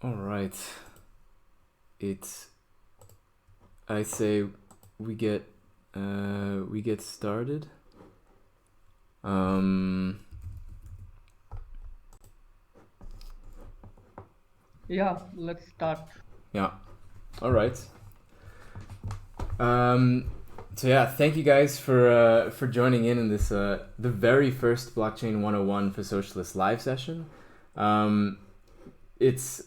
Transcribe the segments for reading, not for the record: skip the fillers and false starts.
All right. I say we get started. Yeah, let's start. Yeah. All right. So yeah, thank you guys for joining in this the very first Blockchain 101 for Socialist live session. It's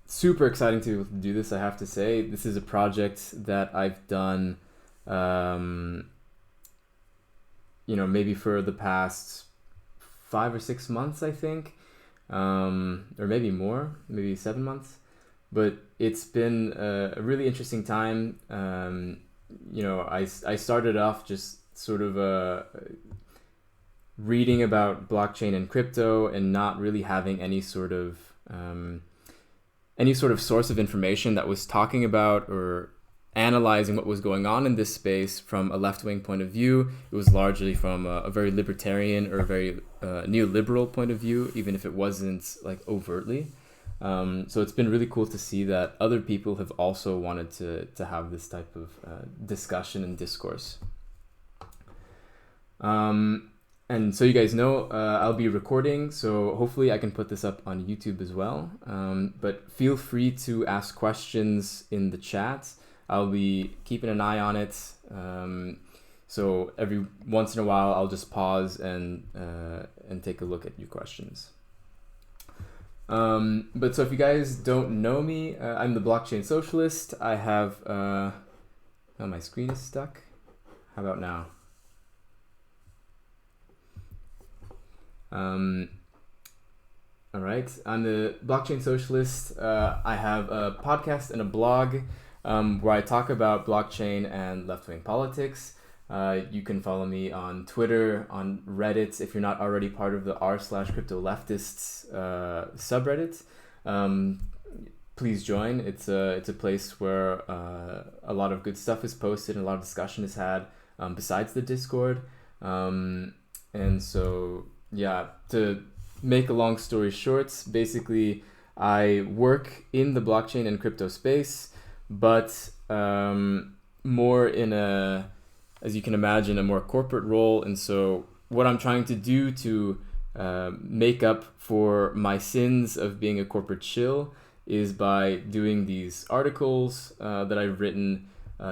super exciting to do this. I have to say, this is a project that I've done, maybe for the past 5 or 6 months, I think, or maybe more, maybe 7 months. But it's been a really interesting time. I started off just sort of reading about blockchain and crypto and not really having any sort of source of information that was talking about or analyzing what was going on in this space from a left-wing point of view. It was largely from a very libertarian or a very neoliberal point of view, even if it wasn't like overtly. So it's been really cool to see that other people have also wanted to have this type of discussion and discourse. And so you guys know, I'll be recording, so hopefully I can put this up on YouTube as well. But feel free to ask questions in the chat. I'll be keeping an eye on it. So every once in a while, I'll just pause and take a look at your questions. But so if you guys don't know me, I'm the Blockchain Socialist. I have... oh, my screen is stuck. How about now? All right, I'm the Blockchain Socialist. I have a podcast and a blog where I talk about blockchain and left-wing politics. You can follow me on Twitter, on Reddit, if you're not already part of the r/cryptoleftists subreddit. Please join. It's a place where a lot of good stuff is posted and a lot of discussion is had besides the Discord. And so, yeah, to make a long story short, basically I work in the blockchain and crypto space, but more in a, as you can imagine, a more corporate role. And so what I'm trying to do to make up for my sins of being a corporate shill is by doing these articles that I've written,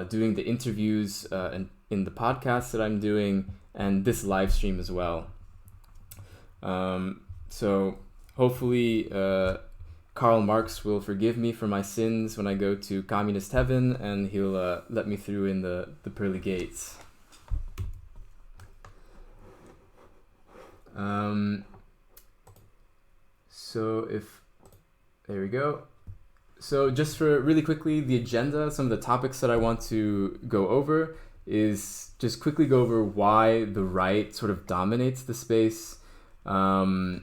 doing the interviews and in the podcasts that I'm doing, and this live stream as well. So hopefully Karl Marx will forgive me for my sins when I go to communist heaven, and he'll let me through in the pearly gates. There we go. So just for really quickly, the agenda, some of the topics that I want to go over is just quickly go over why the right sort of dominates the space. I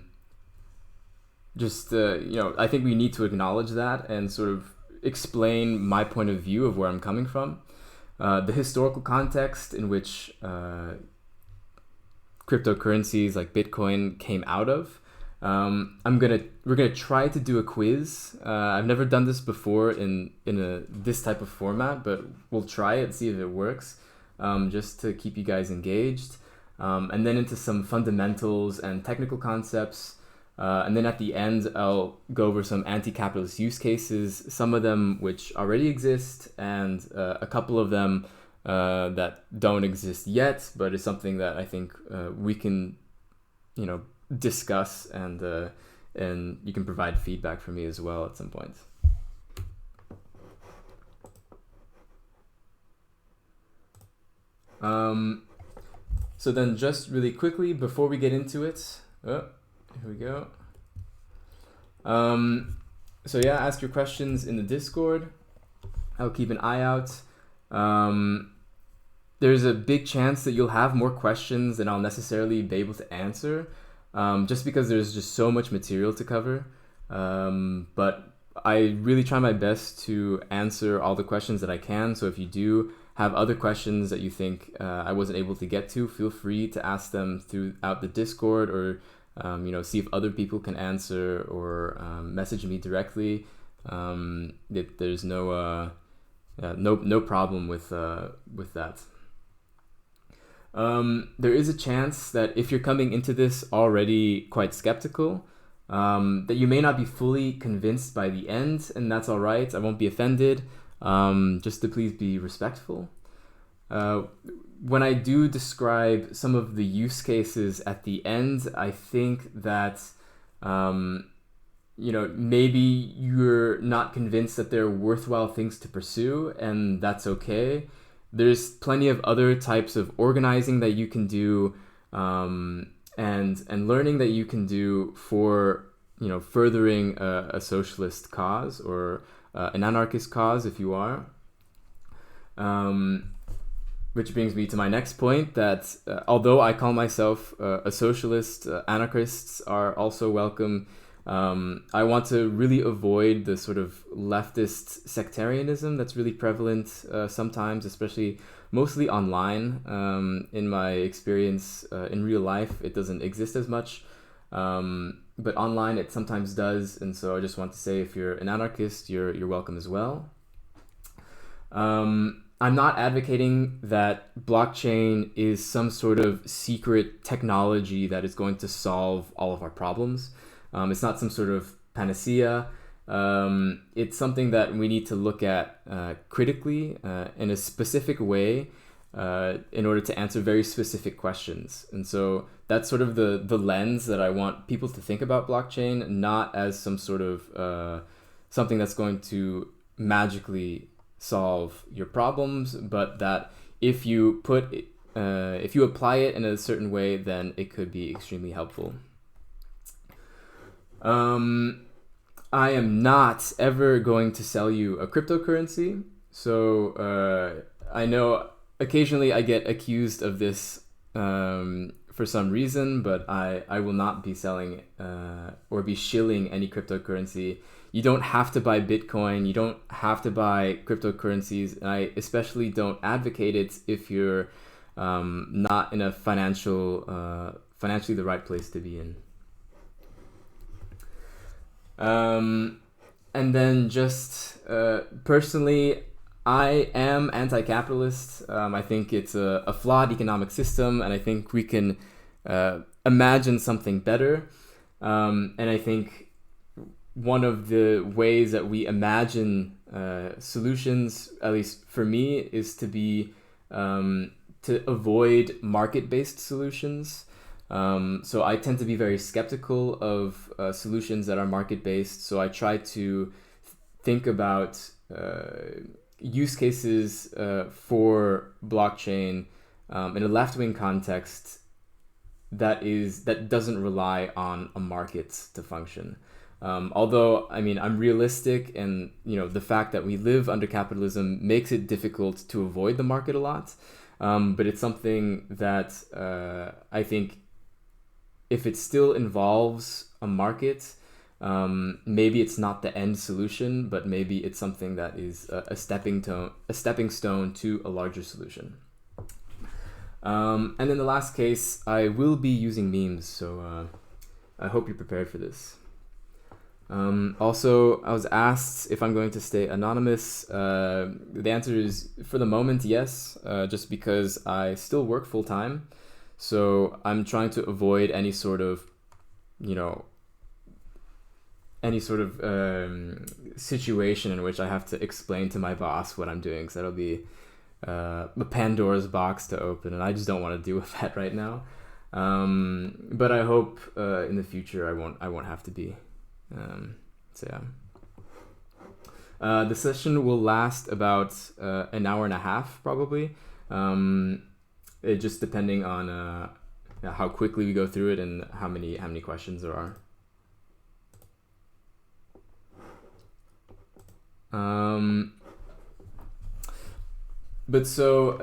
think we need to acknowledge that and sort of explain my point of view of where I'm coming from. The historical context in which cryptocurrencies like Bitcoin came out of. We're gonna try to do a quiz. I've never done this before in this type of format, but we'll try it, see if it works, just to keep you guys engaged. And then into some fundamentals and technical concepts. And then at the end, I'll go over some anti-capitalist use cases, some of them which already exist, and a couple of them that don't exist yet, but is something that I think we can, discuss, and you can provide feedback for me as well at some point. So then just really quickly, before we get into it, here we go. So yeah, ask your questions in the Discord. I'll keep an eye out. There's a big chance that you'll have more questions than I'll necessarily be able to answer, just because there's just so much material to cover. But I really try my best to answer all the questions that I can. So if you do have other questions that you think I wasn't able to get to, feel free to ask them throughout the Discord, or see if other people can answer or message me directly. There's no problem with that. There is a chance that if you're coming into this already quite skeptical, that you may not be fully convinced by the end, and that's all right. I won't be offended. Just to please be respectful. When I do describe some of the use cases at the end, I think that maybe you're not convinced that they're worthwhile things to pursue, and that's okay. There's plenty of other types of organizing that you can do, and learning that you can do for furthering a socialist cause or an anarchist cause if you are. Which brings me to my next point, that although I call myself a socialist, anarchists are also welcome. I want to really avoid the sort of leftist sectarianism that's really prevalent sometimes, especially mostly online. In my experience, in real life, it doesn't exist as much, but online it sometimes does. And so I just want to say, if you're an anarchist, you're welcome as well. I'm not advocating that blockchain is some sort of secret technology that is going to solve all of our problems. It's not some sort of panacea. It's something that we need to look at critically in a specific way in order to answer very specific questions. And so that's sort of the lens that I want people to think about blockchain, not as some sort of something that's going to magically solve your problems, but that if you apply it in a certain way, then it could be extremely helpful. I am not ever going to sell you a cryptocurrency. So I know occasionally I get accused of this for some reason, but I will not be selling or be shilling any cryptocurrency. You don't have to buy Bitcoin. You don't have to buy cryptocurrencies. And I especially don't advocate it if you're not in a financially the right place to be in. And then just personally, I am anti-capitalist. I think it's a flawed economic system, and I think we can imagine something better. And I think one of the ways that we imagine solutions, at least for me, is to avoid market-based solutions. So I tend to be very skeptical of solutions that are market-based. So I try to think about use cases for blockchain in a left-wing context that doesn't rely on a market to function. Although, I mean, I'm realistic, and the fact that we live under capitalism makes it difficult to avoid the market a lot. But it's something that I think, if it still involves a market, maybe it's not the end solution, but maybe it's something that is a stepping stone to a larger solution. And in the last case, I will be using memes, so I hope you're prepared for this. Also, I was asked if I'm going to stay anonymous. The answer is, for the moment, yes, just because I still work full time. So I'm trying to avoid any sort of situation in which I have to explain to my boss what I'm doing, because that'll be a Pandora's box to open, and I just don't want to deal with that right now. But I hope in the future I won't have to be. So yeah. The session will last about an hour and a half, probably. It just depending on how quickly we go through it and how many questions there are. But so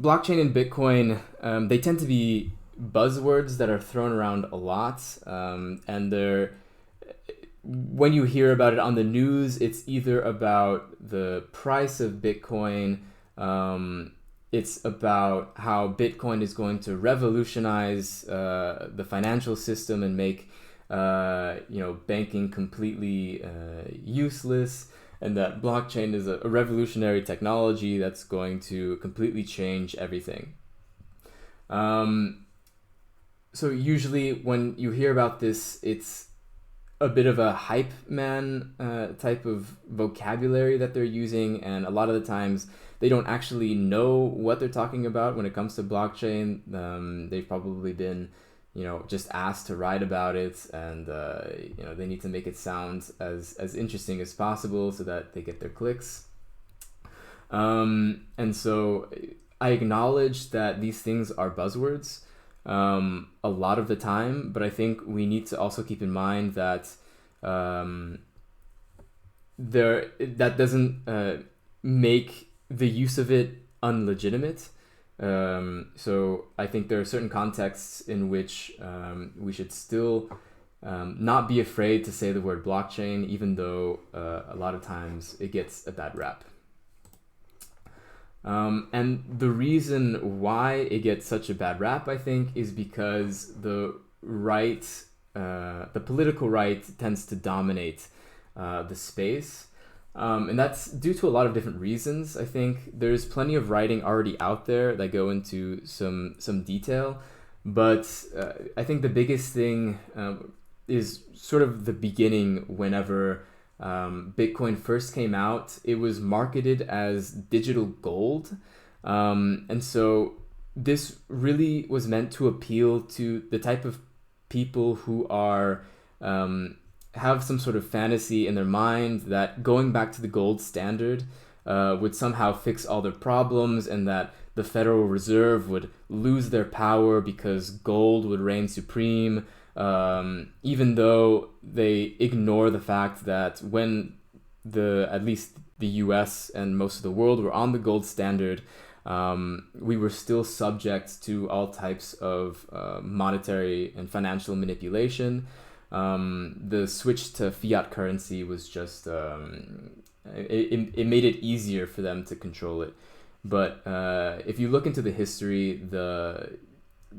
blockchain and Bitcoin, they tend to be buzzwords that are thrown around a lot, and when you hear about it on the news, it's either about the price of Bitcoin, it's about how Bitcoin is going to revolutionize the financial system and make banking completely useless, and that blockchain is a revolutionary technology that's going to completely change everything. So usually when you hear about this, it's a bit of a hype man type of vocabulary that they're using, and a lot of the times they don't actually know what they're talking about when it comes to blockchain. They've probably been, just asked to write about it, and they need to make it sound as interesting as possible so that they get their clicks. And so I acknowledge that these things are buzzwords a lot of the time, but I think we need to also keep in mind that that doesn't make the use of it unlegitimate. So I think there are certain contexts in which we should still not be afraid to say the word blockchain, even though a lot of times it gets a bad rap. And the reason why it gets such a bad rap, I think, is because the political right tends to dominate the space. And that's due to a lot of different reasons. I think there's plenty of writing already out there that go into some detail, but I think the biggest thing is sort of the beginning. Whenever Bitcoin first came out, it was marketed as digital gold, and so this really was meant to appeal to the type of people who are have some sort of fantasy in their mind that going back to the gold standard would somehow fix all their problems, and that the Federal Reserve would lose their power because gold would reign supreme, even though they ignore the fact that when at least the US and most of the world were on the gold standard, we were still subject to all types of monetary and financial manipulation. The switch to fiat currency was just it made it easier for them to control it. But if you look into the history, the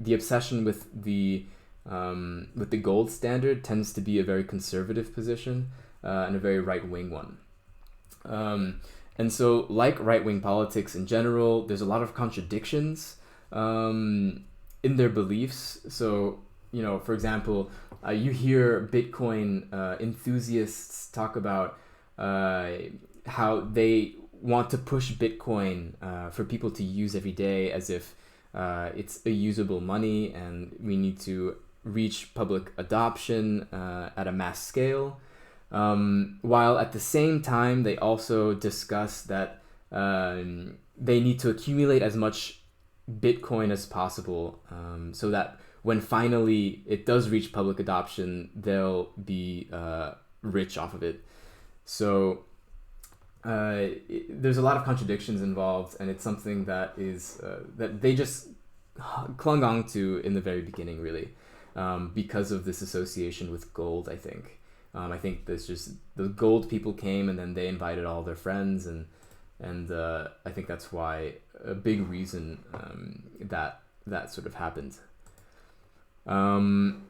obsession with the gold standard tends to be a very conservative position and a very right-wing one. And so, like right-wing politics in general, there's a lot of contradictions in their beliefs. So, for example, you hear Bitcoin enthusiasts talk about how they want to push Bitcoin for people to use every day, as if it's a usable money and we need to reach public adoption at a mass scale. While at the same time, they also discuss that they need to accumulate as much Bitcoin as possible, so that when finally it does reach public adoption, they'll be rich off of it. So there's a lot of contradictions involved, and it's something that is that they just clung on to in the very beginning, really, because of this association with gold. I think there's just the gold people came, and then they invited all their friends, and I think that's why a big reason that sort of happened. And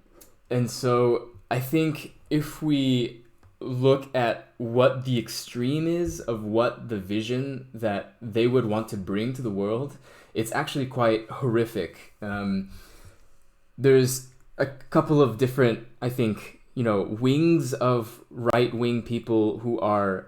so I think if we look at what the extreme is of what the vision that they would want to bring to the world, it's actually quite horrific. There's a couple of different, I think, wings of right-wing people who are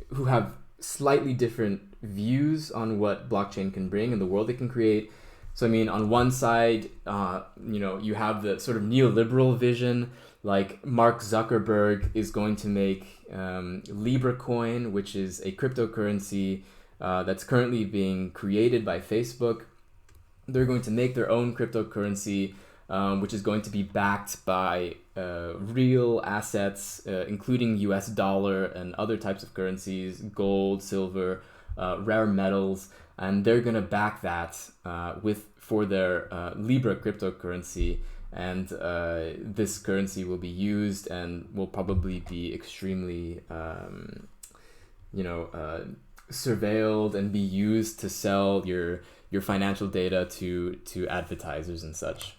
who have slightly different views on what blockchain can bring and the world it can create. So I mean, on one side, you have the sort of neoliberal vision, like Mark Zuckerberg is going to make Libra coin, which is a cryptocurrency that's currently being created by Facebook. They're going to make their own cryptocurrency, which is going to be backed by real assets, including US dollar and other types of currencies, gold, silver, rare metals, and they're going to back that for their Libra cryptocurrency. And this currency will be used and will probably be extremely, surveilled and be used to sell your financial data to advertisers and such.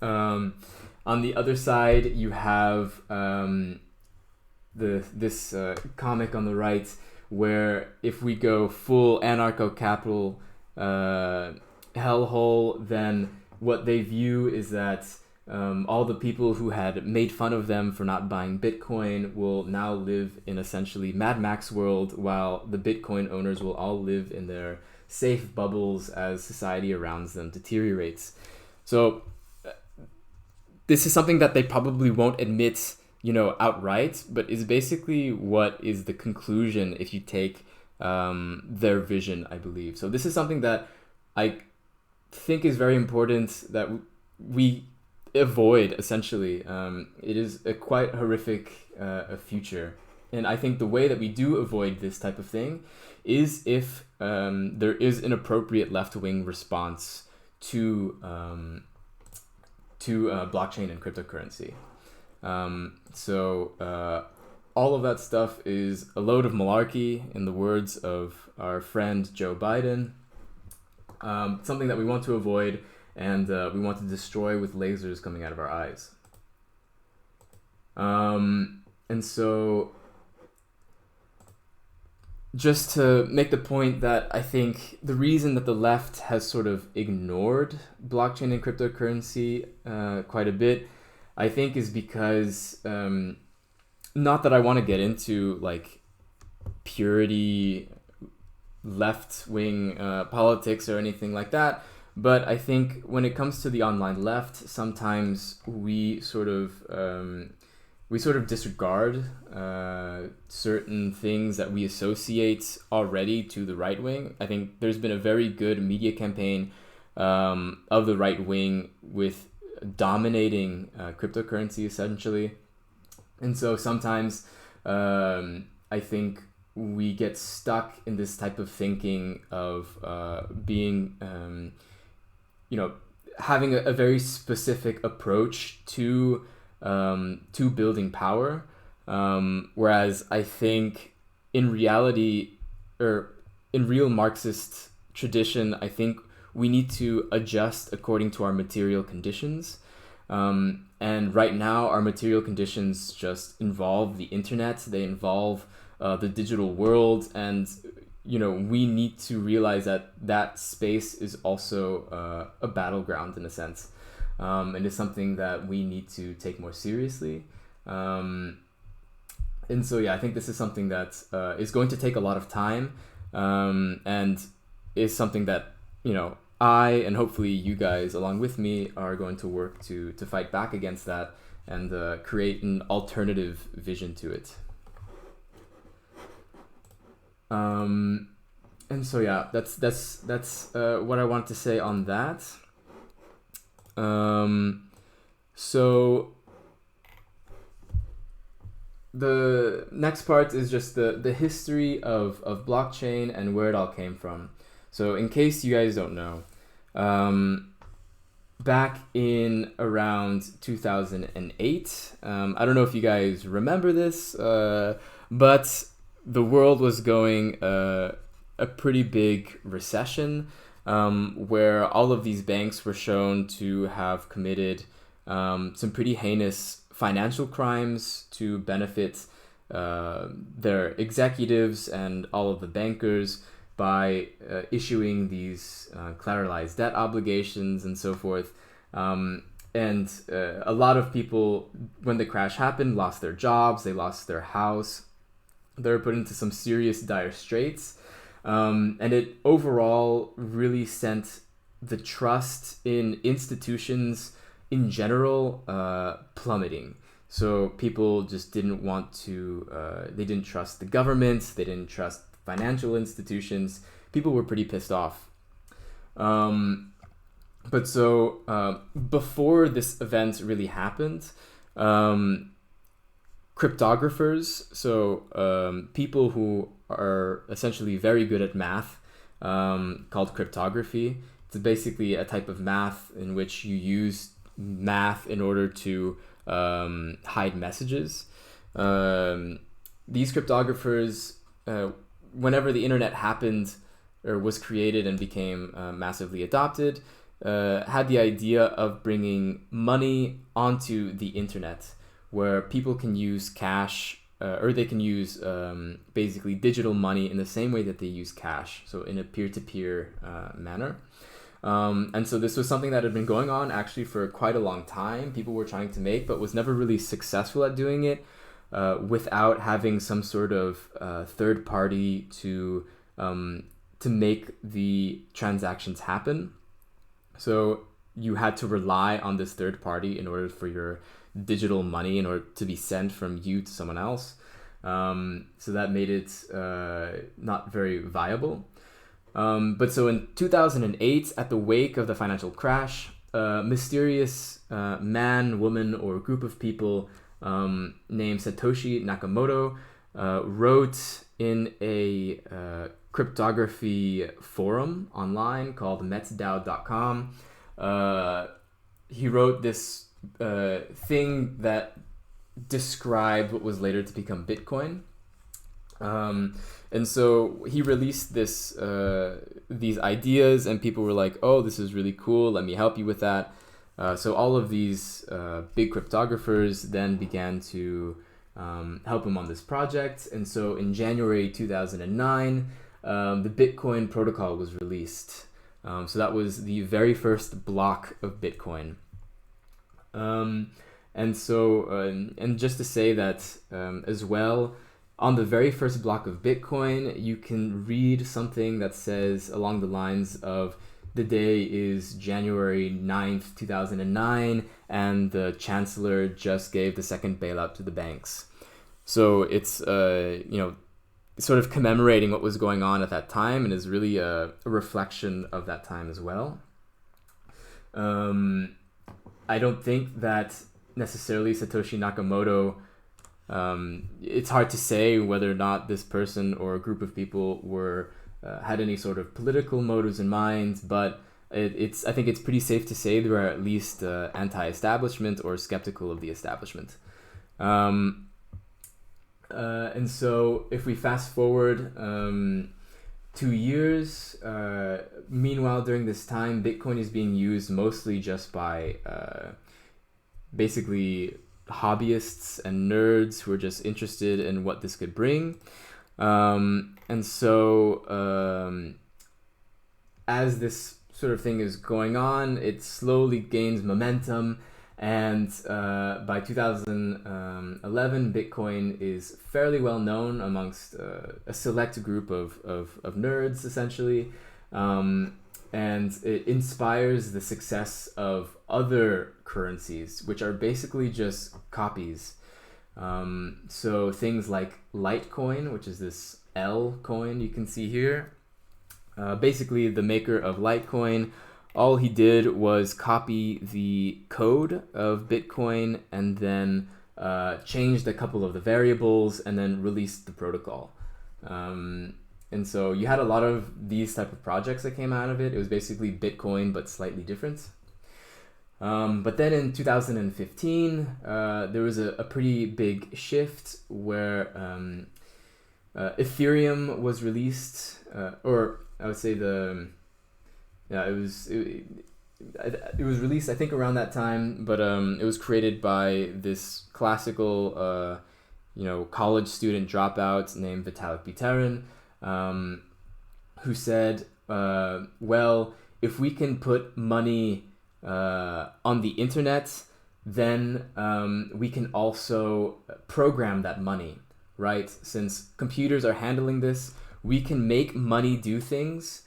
On the other side, you have this comic on the right, where if we go full anarcho-capital hellhole, then what they view is that all the people who had made fun of them for not buying Bitcoin will now live in essentially Mad Max world, while the Bitcoin owners will all live in their safe bubbles as society around them deteriorates. So this is something that they probably won't admit, outright, but is basically what is the conclusion if you take their vision, I believe. So this is something that I think is very important that we avoid, essentially. It is a quite horrific future. And I think the way that we do avoid this type of thing is if there is an appropriate left-wing response to blockchain and cryptocurrency. So all of that stuff is a load of malarkey, in the words of our friend Joe Biden. Something that we want to avoid, and we want to destroy with lasers coming out of our eyes. And so, just to make the point that I think the reason that the left has sort of ignored blockchain and cryptocurrency quite a bit, I think is because, not that I want to get into like purity left-wing politics or anything like that, but I think when it comes to the online left, sometimes we sort of disregard certain things that we associate already to the right wing. I think there's been a very good media campaign of the right wing with dominating cryptocurrency, essentially. And so sometimes I think we get stuck in this type of thinking of being, having a very specific approach to building power, whereas I think in reality, or in real Marxist tradition, I think we need to adjust according to our material conditions. And right now, our material conditions just involve the internet. They involve the digital world, and we need to realize that that space is also a battleground in a sense. And it's something that we need to take more seriously. And so, I think this is something that is going to take a lot of time, and is something that, I, and hopefully you guys along with me, are going to work to fight back against that and create an alternative vision to it. And so, that's what I want to say on that. So the next part is just the history of blockchain and where it all came from. So in case you guys don't know, back in around 2008, I don't know if you guys remember this, but the world was going a pretty big recession, where all of these banks were shown to have committed some pretty heinous financial crimes to benefit their executives and all of the bankers by issuing these collateralized debt obligations and so forth. And a lot of people, when the crash happened, lost their jobs, they lost their house, they were put into some serious dire straits. And it overall really sent the trust in institutions in general plummeting. So people just didn't want to, they didn't trust the government, they didn't trust financial institutions. People were pretty pissed off. But so before this event really happened, cryptographers, so people who are essentially very good at math, called cryptography. It's basically a type of math in which you use math in order to hide messages. These cryptographers whenever the internet happened or was created and became massively adopted, had the idea of bringing money onto the internet, where people can use cash or they can use basically digital money in the same way that they use cash, so in a peer-to-peer manner. And so this was something that had been going on actually for quite a long time. People were trying to make, but was never really successful at doing it without having some sort of third party to make the transactions happen. So you had to rely on this third party in order for your digital money in order to be sent from you to someone else. So that made it not very viable. But so in 2008, at the wake of the financial crash, a mysterious man, woman, or group of people named Satoshi Nakamoto wrote in a cryptography forum online called metsdao.com. He wrote this thing that described what was later to become Bitcoin. And so he released these ideas, and people were like, oh, this is really cool, let me help you with that. So all of these big cryptographers then began to help him on this project. And so in January 2009, the Bitcoin protocol was released. So that was the very first block of Bitcoin. And just to say that as well, on the very first block of Bitcoin, you can read something that says along the lines of, the day is January 9th, 2009, and the chancellor just gave the second bailout to the banks. So it's, sort of commemorating what was going on at that time, and is really a reflection of that time as well. I don't think that necessarily Satoshi Nakamoto, it's hard to say whether or not this person or a group of people were had any sort of political motives in mind, but I think it's pretty safe to say they were at least anti-establishment or skeptical of the establishment. And so if we fast forward 2 years, meanwhile during this time, Bitcoin is being used mostly just by basically hobbyists and nerds who are just interested in what this could bring. And so as this sort of thing is going on, it slowly gains momentum, and by 2011, Bitcoin is fairly well known amongst a select group of nerds, essentially, and it inspires the success of other currencies, which are basically just copies. So things like Litecoin, which is this L coin you can see here. Basically, the maker of Litecoin, all he did was copy the code of Bitcoin and then changed a couple of the variables and then released the protocol. And so you had a lot of these type of projects that came out of it. It was basically Bitcoin, but slightly different. But then in 2015, there was a pretty big shift where Ethereum was released, or I would say it was released, I think, around that time, but it was created by this classical, college student dropout named Vitalik Buterin, who said, well, if we can put money on the internet, then we can also program that money, right? Since computers are handling this, we can make money do things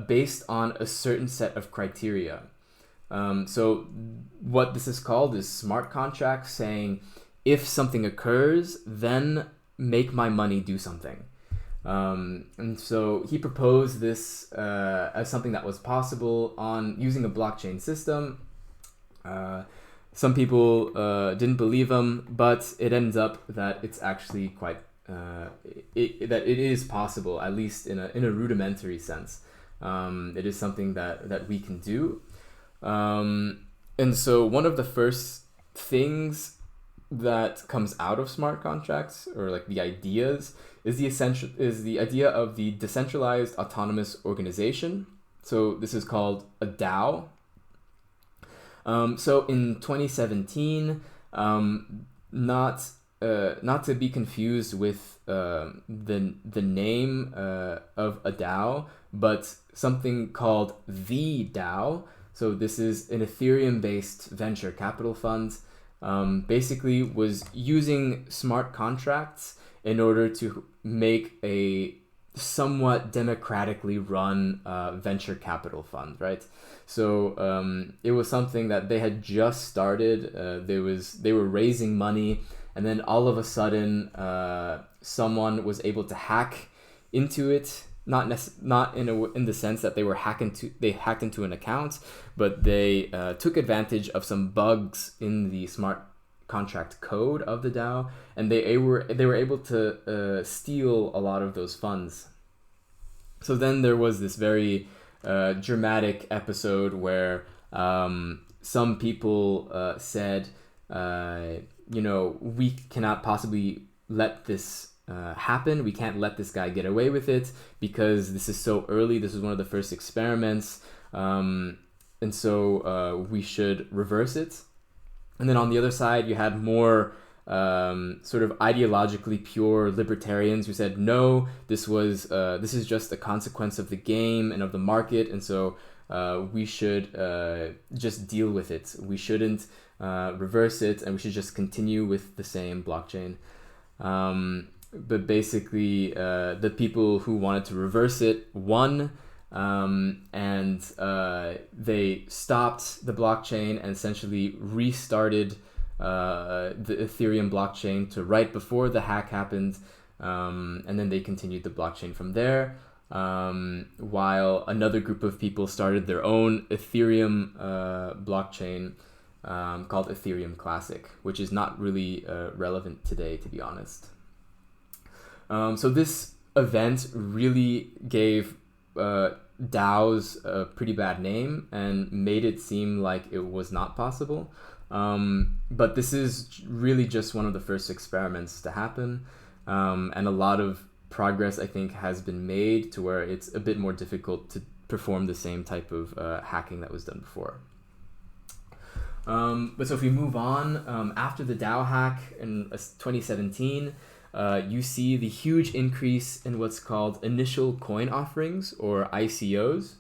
based on a certain set of criteria. So what this is called is smart contracts, saying if something occurs, then make my money do something. And so he proposed this as something that was possible on using a blockchain system. Some people didn't believe him, but it ends up that it's actually quite that it is possible, at least in a rudimentary sense. It is something that we can do. And so one of the first things that comes out of smart contracts, or like the ideas, is the idea of the decentralized autonomous organization. So this is called a DAO. So in 2017, not to be confused with the name of a DAO, but something called the DAO. So this is an Ethereum-based venture capital fund. Basically was using smart contracts in order to make a somewhat democratically run venture capital fund, right? So it was something that they had just started. They were raising money, and then all of a sudden, someone was able to hack into it. Not in the sense that they hacked into an account, but they took advantage of some bugs in the smart contract code of the DAO, and they were able to steal a lot of those funds. So then there was this very dramatic episode where some people said, we cannot possibly let this happen. We can't let this guy get away with it because this is so early. This is one of the first experiments. And so we should reverse it. And then on the other side, you had more sort of ideologically pure libertarians who said, no, this is just a consequence of the game and of the market. And so we should just deal with it. We shouldn't reverse it, and we should just continue with the same blockchain. But basically, the people who wanted to reverse it won, and they stopped the blockchain and essentially restarted the Ethereum blockchain to right before the hack happened, and then they continued the blockchain from there, while another group of people started their own Ethereum blockchain called Ethereum Classic, which is not really relevant today, to be honest. So this event really gave DAOs a pretty bad name and made it seem like it was not possible. But this is really just one of the first experiments to happen. And a lot of progress, I think, has been made to where it's a bit more difficult to perform the same type of hacking that was done before. But so if we move on, after the DAO hack in 2017, you see the huge increase in what's called initial coin offerings, or ICOs.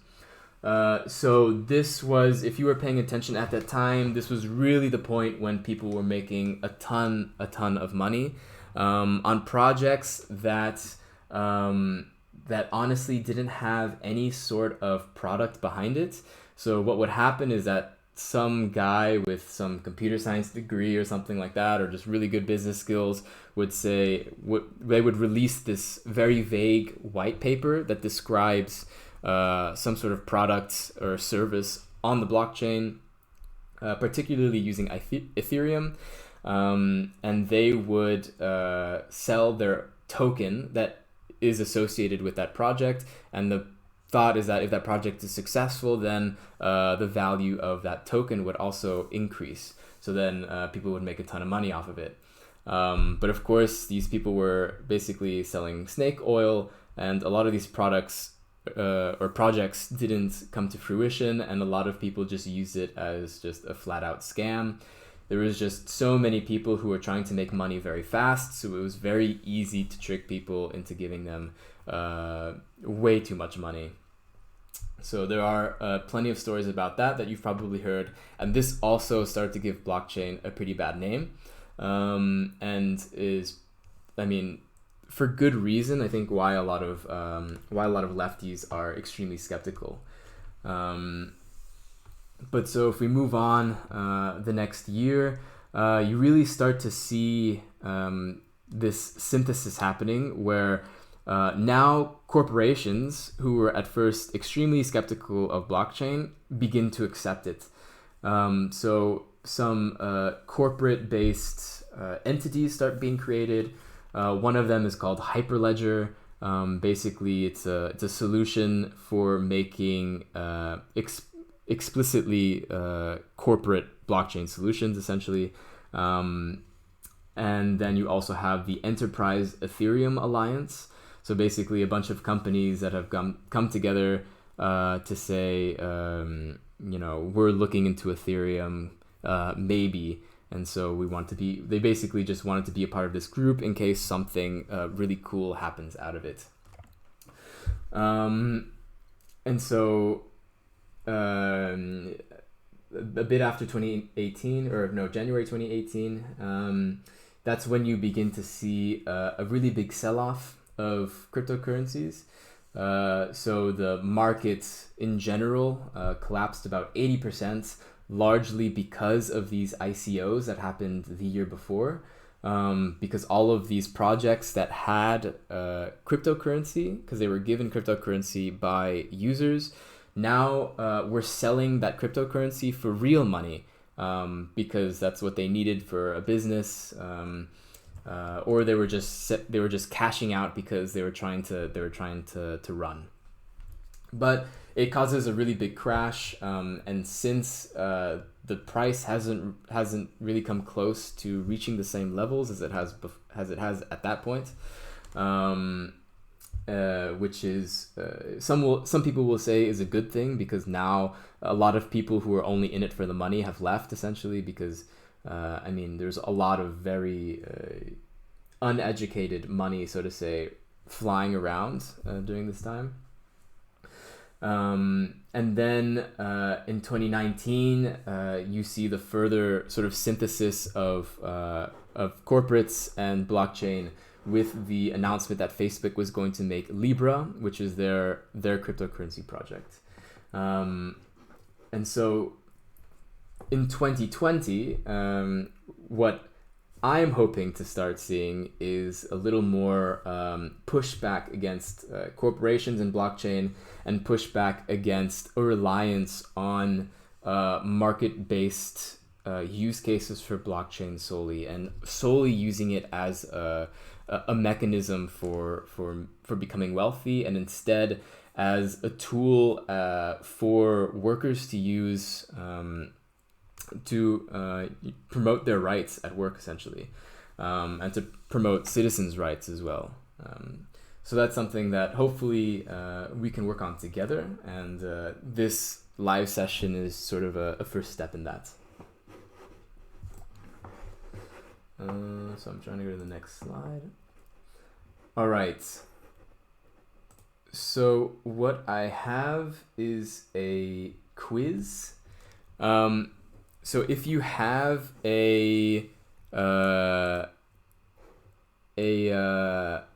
So this was, if you were paying attention at that time, this was really the point when people were making a ton of money on projects that honestly didn't have any sort of product behind it. So what would happen is that some guy with some computer science degree or something like that, or just really good business skills, they would release this very vague white paper that describes some sort of product or service on the blockchain, particularly using Ethereum, and they would sell their token that is associated with that project, and the thought is that if that project is successful, then the value of that token would also increase. So then people would make a ton of money off of it. But of course, these people were basically selling snake oil, and a lot of these products or projects didn't come to fruition, and a lot of people just used it as just a flat out scam. There was just so many people who were trying to make money very fast, so it was very easy to trick people into giving them way too much money. So there are plenty of stories about that you've probably heard, and this also started to give blockchain a pretty bad name, and is, I mean, for good reason. I think why a lot of lefties are extremely skeptical. But so if we move on, the next year, you really start to see this synthesis happening where now corporations who were at first extremely skeptical of blockchain begin to accept it. So some corporate-based entities start being created. One of them is called Hyperledger. Basically, it's a solution for making explicitly corporate blockchain solutions, essentially. And then you also have the Enterprise Ethereum Alliance. So basically a bunch of companies that have come together to say, we're looking into Ethereum, maybe. And so they basically just wanted to be a part of this group in case something really cool happens out of it. And so a bit after 2018, January 2018, that's when you begin to see a really big sell-off of cryptocurrencies. So the market in general collapsed about 80%, largely because of these ICOs that happened the year before. Because all of these projects that had cryptocurrency, because they were given cryptocurrency by users, now we're selling that cryptocurrency for real money, because that's what they needed for a business, or they were just cashing out because they were trying to run. But it causes a really big crash, and since the price hasn't really come close to reaching the same levels as it has at that point, which is some people will say is a good thing, because now a lot of people who are only in it for the money have left, essentially, because there's a lot of very uneducated money, so to say, flying around during this time. And then in 2019, you see the further sort of synthesis of corporates and blockchain, with the announcement that Facebook was going to make Libra, which is their cryptocurrency project. And so in 2020, what I'm hoping to start seeing is a little more pushback against corporations and blockchain, and pushback against a reliance on market-based use cases for blockchain solely, and solely using it as a mechanism for becoming wealthy, and instead as a tool for workers to use to promote their rights at work, essentially, and to promote citizens' rights as well. So that's something that hopefully we can work on together, and this live session is sort of a first step in that. So I'm trying to go to the next slide. All right. So what I have is a quiz. So if you have a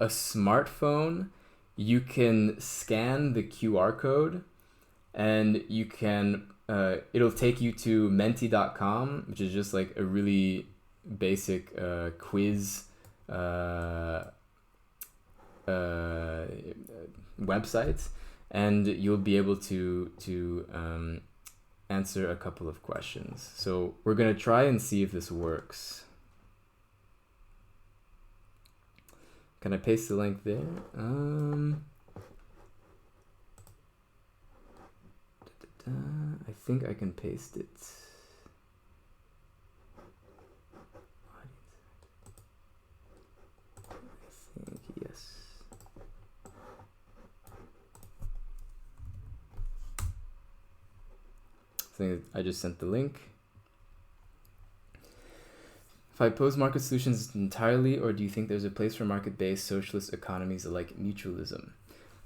smartphone, you can scan the QR code, and you can it'll take you to menti.com, which is just like a really basic quiz website, and you'll be able to answer a couple of questions. So we're gonna try and see if this works. Can I paste the link there? I think I can paste it. I think yes. I just sent the link. If I oppose market solutions entirely, or do you think there's a place for market-based socialist economies like mutualism?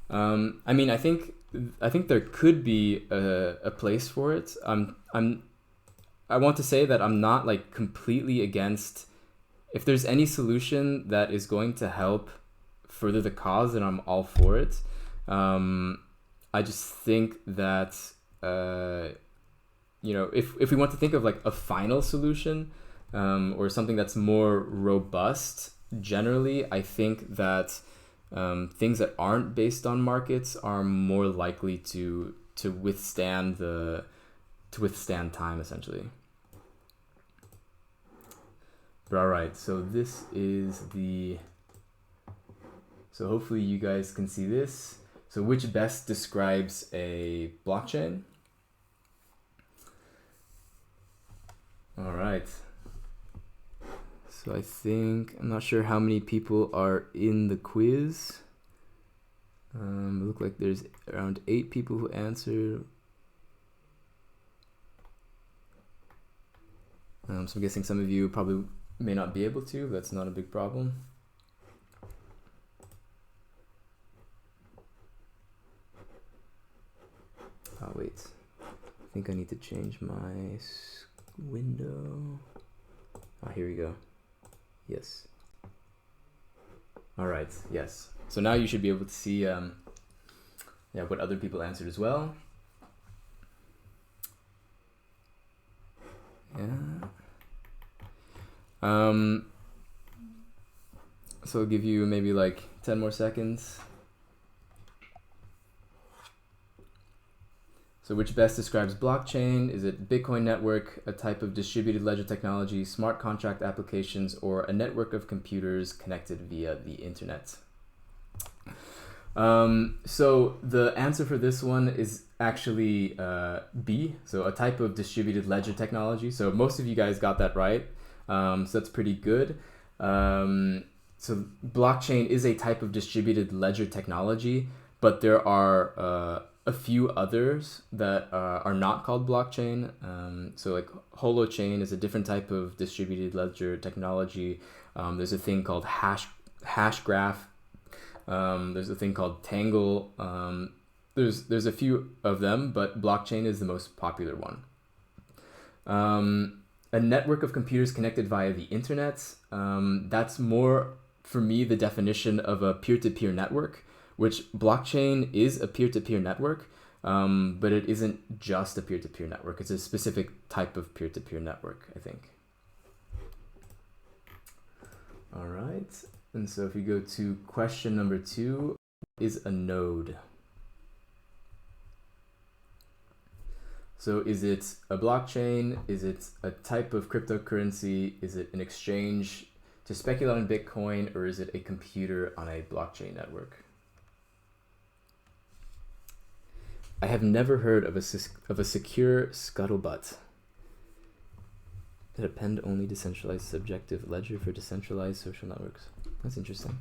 I think there could be a place for it. I want to say that I'm not like completely against. If there's any solution that is going to help further the cause, then I'm all for it. I just think that if we want to think of like a final solution, or something that's more robust, generally, I think that things that aren't based on markets are more likely to withstand time, essentially. But all right, so this is so hopefully you guys can see this. So which best describes a blockchain? All right. So I think, I'm not sure how many people are in the quiz. It look like there's around 8 people who answered. So I'm guessing some of you probably may not be able to, but that's not a big problem. Oh wait, I think I need to change my window. Ah, here we go. Yes. All right, yes. So now you should be able to see what other people answered as well. Yeah. So I'll give you maybe like 10 more seconds. So which best describes blockchain? Is it Bitcoin network, a type of distributed ledger technology, smart contract applications, or a network of computers connected via the internet? So the answer for this one is actually B, so a type of distributed ledger technology. So most of you guys got that right, so that's pretty good. So blockchain is a type of distributed ledger technology, but there are a few others that are not called blockchain. So like holochain is a different type of distributed ledger technology. There's a thing called hash graph. There's a thing called Tangle. There's a few of them, but blockchain is the most popular one. A network of computers connected via the internet. That's more, for me, the definition of a peer-to-peer network, which blockchain is a peer-to-peer network, but it isn't just a peer-to-peer network. It's a specific type of peer-to-peer network, I think. All right. And so if we go to question number 2, is a node? So is it a blockchain? Is it a type of cryptocurrency? Is it an exchange to speculate on Bitcoin, or is it a computer on a blockchain network? I have never heard of a secure scuttlebutt. That append only decentralized subjective ledger for decentralized social networks. That's interesting.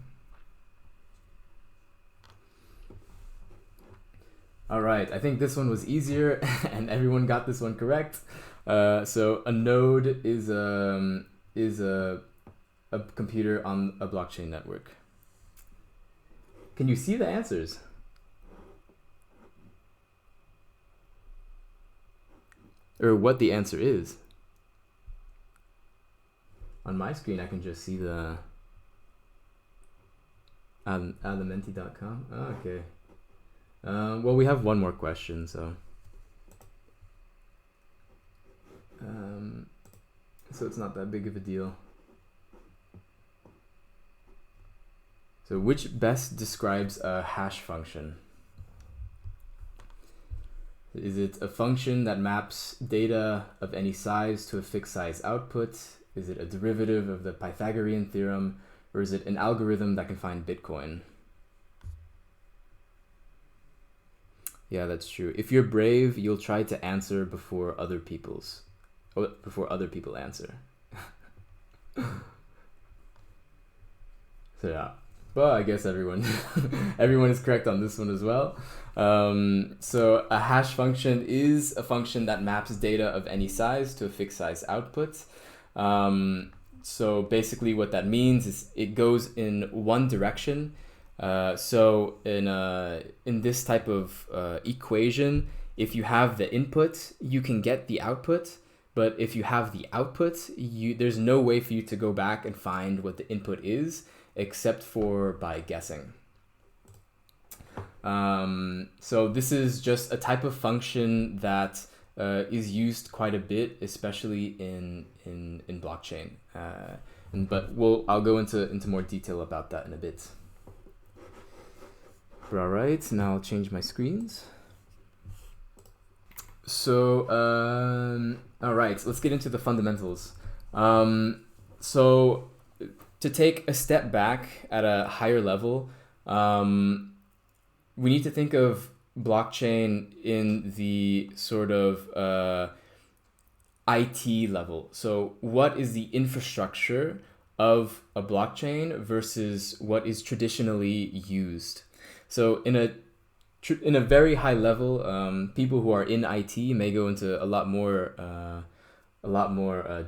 All right, I think this one was easier and everyone got this one correct. So a node is a computer on a blockchain network. Can you see the answers? Or what the answer is? On my screen, I can just see the adamenti.com. Oh, okay. Well, we have one more question, so it's not that big of a deal. So which best describes a hash function? Is it a function that maps data of any size to a fixed size output? Is it a derivative of the Pythagorean theorem? Or is it an algorithm that can find Bitcoin? Yeah, that's true. If you're brave, you'll try to answer before other people answer. So yeah. Well, I guess everyone is correct on this one as well. So a hash function is a function that maps data of any size to a fixed size output. So basically what that means is it goes in one direction. So in this type of equation, if you have the input, you can get the output. But if you have the output, there's no way for you to go back and find what the input is, except for by guessing. So this is just a type of function that is used quite a bit, especially in blockchain. But I'll go into more detail about that in a bit. All right, now I'll change my screens. So, all right, let's get into the fundamentals. So to take a step back at a higher level, we need to think of blockchain in the sort of IT level. So what is the infrastructure of a blockchain versus what is traditionally used. So in a very high level, people who are in IT may go into a lot more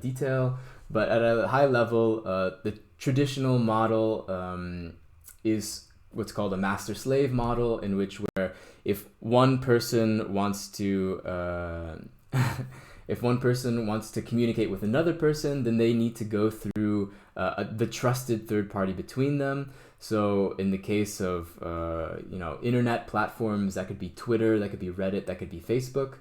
detail, but at a high level, the traditional model is what's called a master-slave model, in which where if one person wants to if one person wants to communicate with another person, then they need to go through the trusted third party between them. So in the case of internet platforms, that could be Twitter, that could be Reddit, that could be Facebook.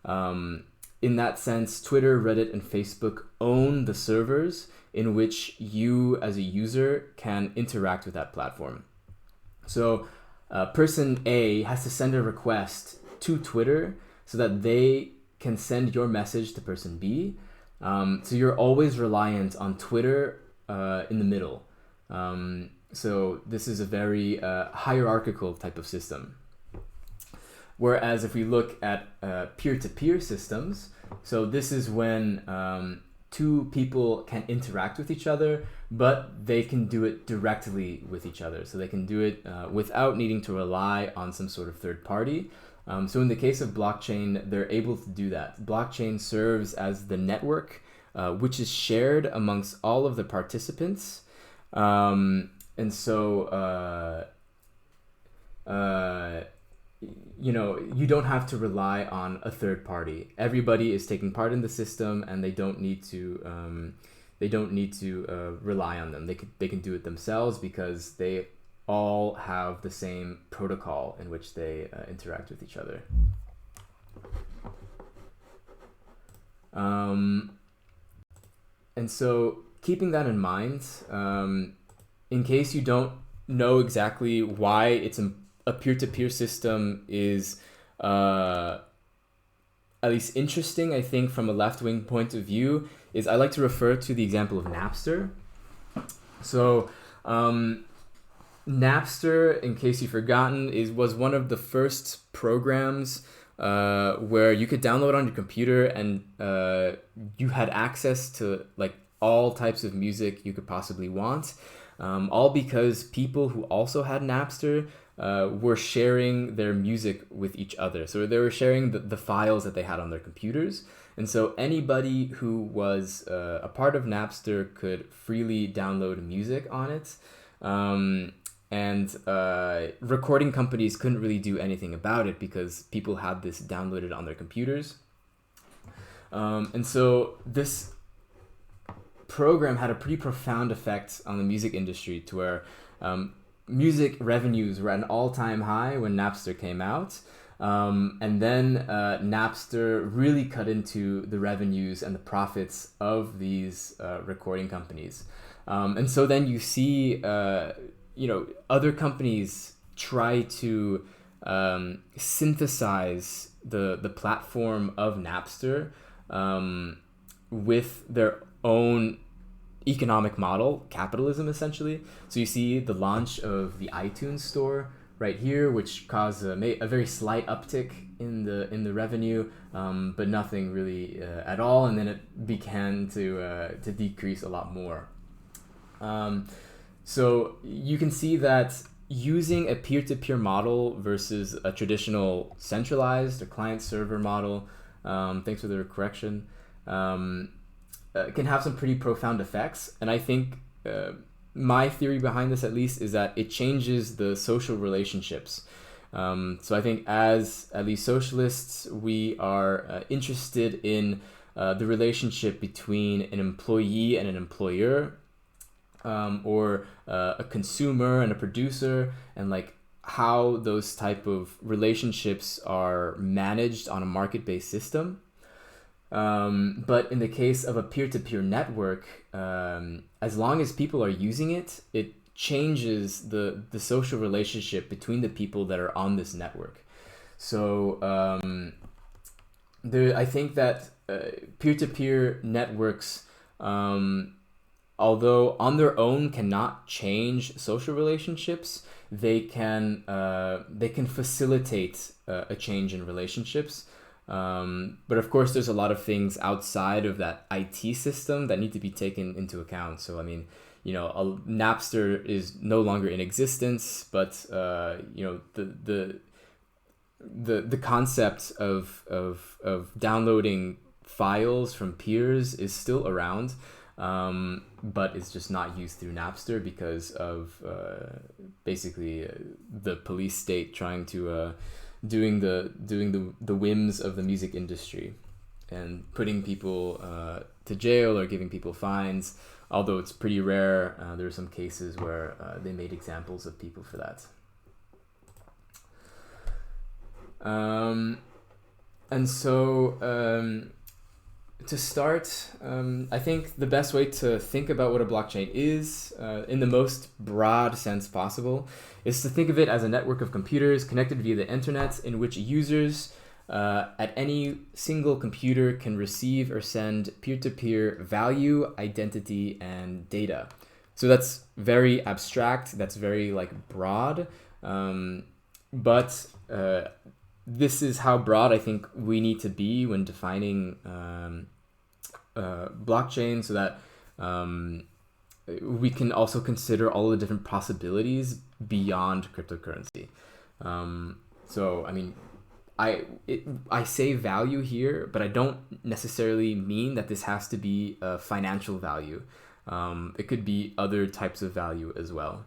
In that sense, Twitter, Reddit, and Facebook own the servers in which you as a user can interact with that platform. So person A has to send a request to Twitter so that they can send your message to person B. So you're always reliant on Twitter in the middle. So this is a very hierarchical type of system. Whereas if we look at peer-to-peer systems, so this is when two people can interact with each other, but they can do it directly with each other. So they can do it without needing to rely on some sort of third party. So in the case of blockchain, they're able to do that. Blockchain serves as the network, which is shared amongst all of the participants. And so, you don't have to rely on a third party. Everybody is taking part in the system, and they don't need to rely on them. They can do it themselves because they all have the same protocol in which they interact with each other. And so, keeping that in mind, in case you don't know exactly why a peer-to-peer system is at least interesting, I think, from a left-wing point of view, is I like to refer to the example of Napster. So Napster, in case you've forgotten, was one of the first programs where you could download on your computer, and you had access to like all types of music you could possibly want. All because people who also had Napster were sharing their music with each other. So they were sharing the files that they had on their computers. And so anybody who was a part of Napster could freely download music on it. And recording companies couldn't really do anything about it because people had this downloaded on their computers. And so this program had a pretty profound effect on the music industry, to where music revenues were at an all-time high when Napster came out. And then Napster really cut into the revenues and the profits of these recording companies. And so then you see, other companies try to synthesize the platform of Napster with their own economic model, capitalism essentially. So you see the launch of the iTunes store right here, which caused a very slight uptick in the revenue, but nothing really at all, and then it began to decrease a lot more. So you can see that using a peer-to-peer model versus a traditional centralized or client-server model, thanks for the correction, can have some pretty profound effects. And I think my theory behind this, at least, is that it changes the social relationships. So I think as at least socialists, we are interested in the relationship between an employee and an employer, or a consumer and a producer, and like how those type of relationships are managed on a market-based system. But in the case of a peer-to-peer network, as long as people are using it, it changes the social relationship between the people that are on this network. So I think that peer-to-peer networks, although on their own cannot change social relationships, they can facilitate a change in relationships. But of course, there's a lot of things outside of that IT system that need to be taken into account. So, I mean, Napster is no longer in existence, but the concept of downloading files from peers is still around, but it's just not used through Napster because of basically the police state trying to doing the whims of the music industry and putting people to jail or giving people fines. Although it's pretty rare, there are some cases where they made examples of people for that. And so to start, I think the best way to think about what a blockchain is, in the most broad sense possible, is to think of it as a network of computers connected via the internet in which users at any single computer can receive or send peer-to-peer value, identity, and data. So that's very abstract, that's very broad, but this is how broad I think we need to be when defining blockchain, so that we can also consider all the different possibilities beyond cryptocurrency. So, I mean, I say value here, but I don't necessarily mean that this has to be a financial value. It could be other types of value as well.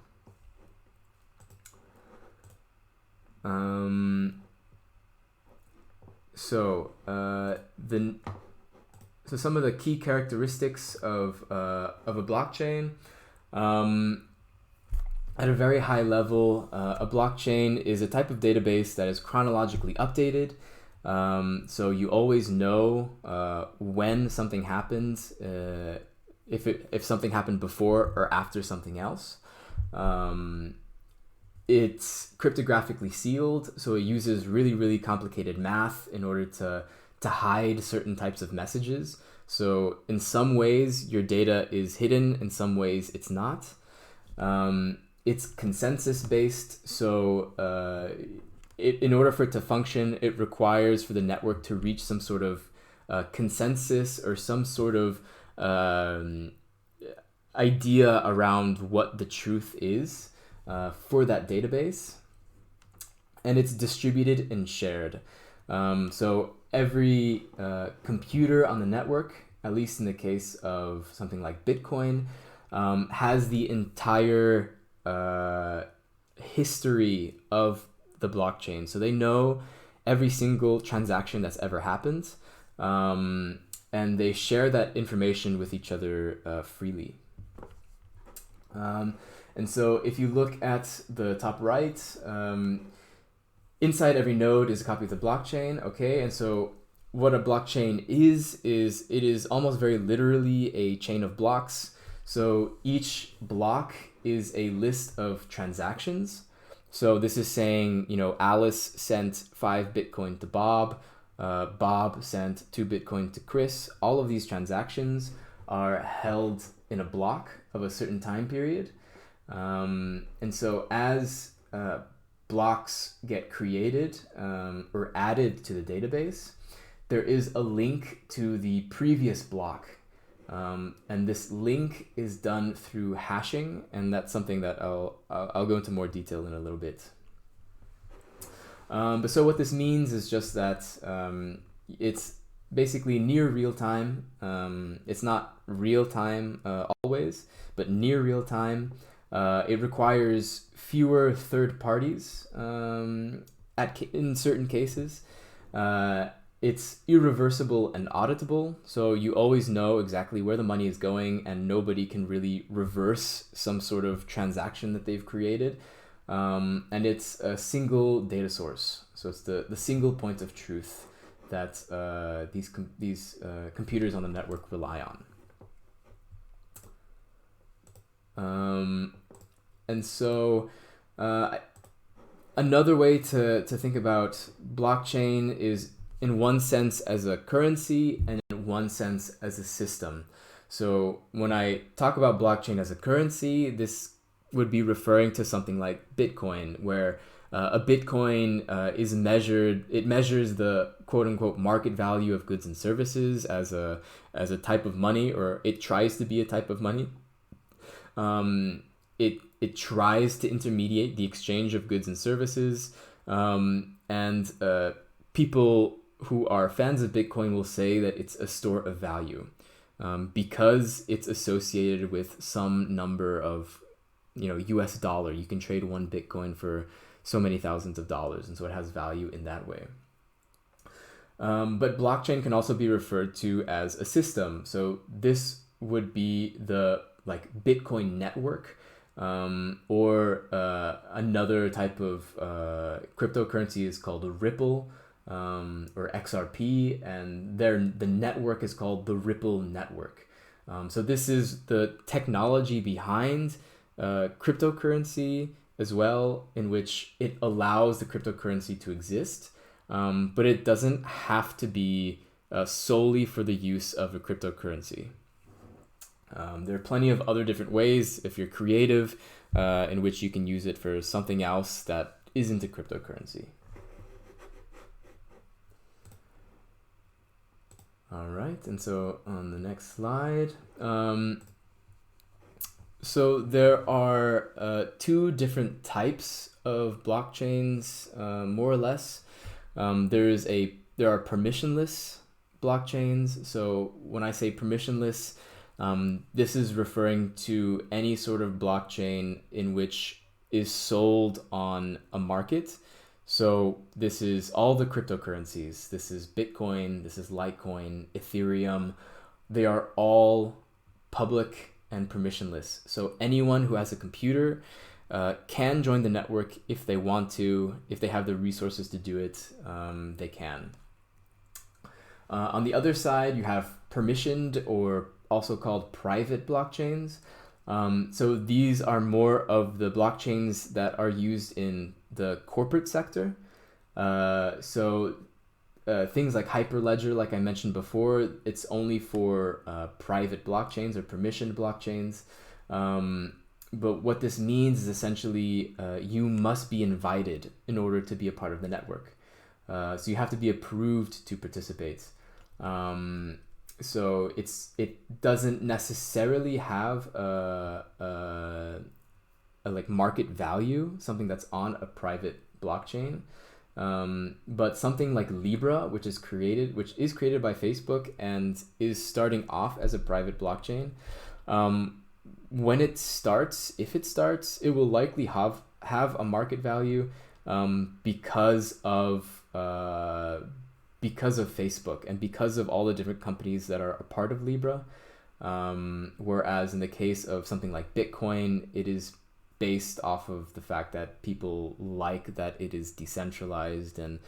So some of the key characteristics of a blockchain. At a very high level, a blockchain is a type of database that is chronologically updated. So you always know when something happens, if something happened before or after something else. It's cryptographically sealed, so it uses really, really complicated math in order to hide certain types of messages. So in some ways, your data is hidden, in some ways it's not. It's consensus-based, so in order for it to function, it requires for the network to reach some sort of consensus or some sort of idea around what the truth is for that database. And it's distributed and shared. So every computer on the network, at least in the case of something like Bitcoin, has the entire history of the blockchain. So they know every single transaction that's ever happened, and they share that information with each other freely. And so if you look at the top right, inside every node is a copy of the blockchain, okay? And so what a blockchain is it is almost very literally a chain of blocks. So each block is a list of transactions. So this is saying, Alice sent 5 Bitcoin to Bob, Bob sent 2 Bitcoin to Chris. All of these transactions are held in a block of a certain time period. And so as blocks get created or added to the database, there is a link to the previous block. And this link is done through hashing, and that's something that I'll go into more detail in a little bit. But so what this means is just that it's basically near real time. It's not real time always, but near real time. It requires fewer third parties in certain cases. It's irreversible and auditable, so you always know exactly where the money is going, and nobody can really reverse some sort of transaction that they've created. And it's a single data source, so it's the single point of truth that these computers on the network rely on. And so another way to think about blockchain is in one sense as a currency and in one sense as a system. So when I talk about blockchain as a currency, this would be referring to something like Bitcoin, where A Bitcoin it measures the quote unquote market value of goods and services as a type of money, or it tries to be a type of money. It tries to intermediate the exchange of goods and services, and people who are fans of Bitcoin will say that it's a store of value, because it's associated with some number of, US dollar. You can trade one Bitcoin for so many thousands of dollars, and so it has value in that way. But blockchain can also be referred to as a system. So this would be the Bitcoin network, or another type of cryptocurrency is called a Ripple, or XRP, and the network is called the Ripple network. So this is the technology behind cryptocurrency as well, in which it allows the cryptocurrency to exist, but it doesn't have to be solely for the use of a cryptocurrency. There are plenty of other different ways, if you're creative, in which you can use it for something else that isn't a cryptocurrency. All right, and so on the next slide, so there are two different types of blockchains, more or less. There are permissionless blockchains. So when I say permissionless, this is referring to any sort of blockchain in which is sold on a market. So this is all the cryptocurrencies. This is Bitcoin, this is Litecoin, Ethereum. They are all public and permissionless. So anyone who has a computer can join the network if they want to. If they have the resources to do it, they can. On the other side, you have permissioned, or also called private blockchains. So these are more of the blockchains that are used in the corporate sector. Things like Hyperledger, like I mentioned before, it's only for private blockchains or permissioned blockchains. But what this means is essentially you must be invited in order to be a part of the network. So you have to be approved to participate. So it doesn't necessarily have a market value, something that's on a private blockchain. But something like Libra, which is created by Facebook and is starting off as a private blockchain. When it starts, if it starts, it will likely have a market value, because of Facebook and because of all the different companies that are a part of Libra. Whereas in the case of something like Bitcoin, it is based off of the fact that people like that it is decentralized, and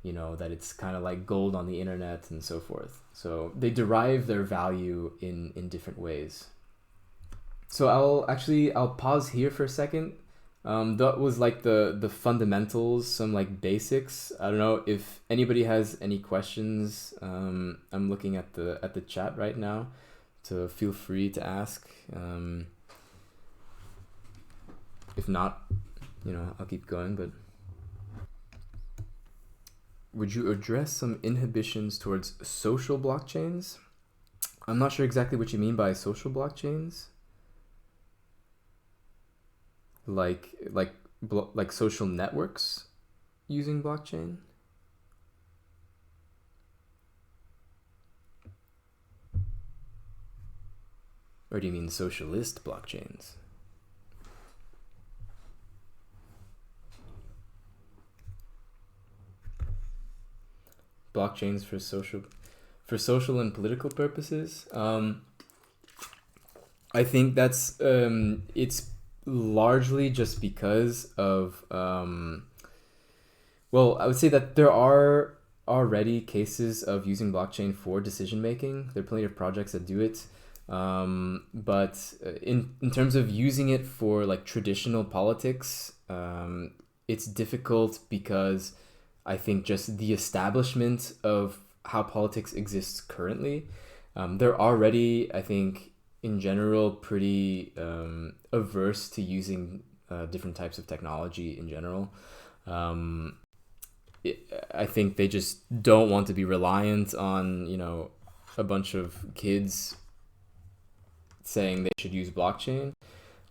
that it's kind of like gold on the internet and so forth. So they derive their value in different ways. So I'll pause here for a second. That was like the fundamentals, some like basics. I don't know if anybody has any questions. I'm looking at the chat right now, so feel free to ask. If not, I'll keep going. But would you address some inhibitions towards social blockchains? I'm not sure exactly what you mean by social blockchains. Like social networks using blockchain? Or do you mean socialist blockchains? Blockchains for social and political purposes. I think that's it's largely just because of I would say that there are already cases of using blockchain for decision making. There are plenty of projects that do it, but in terms of using it for like traditional politics, it's difficult because I think just the establishment of how politics exists currently, they're already, I think, in general, pretty averse to using different types of technology in general. Um, I think they just don't want to be reliant on, a bunch of kids saying they should use blockchain.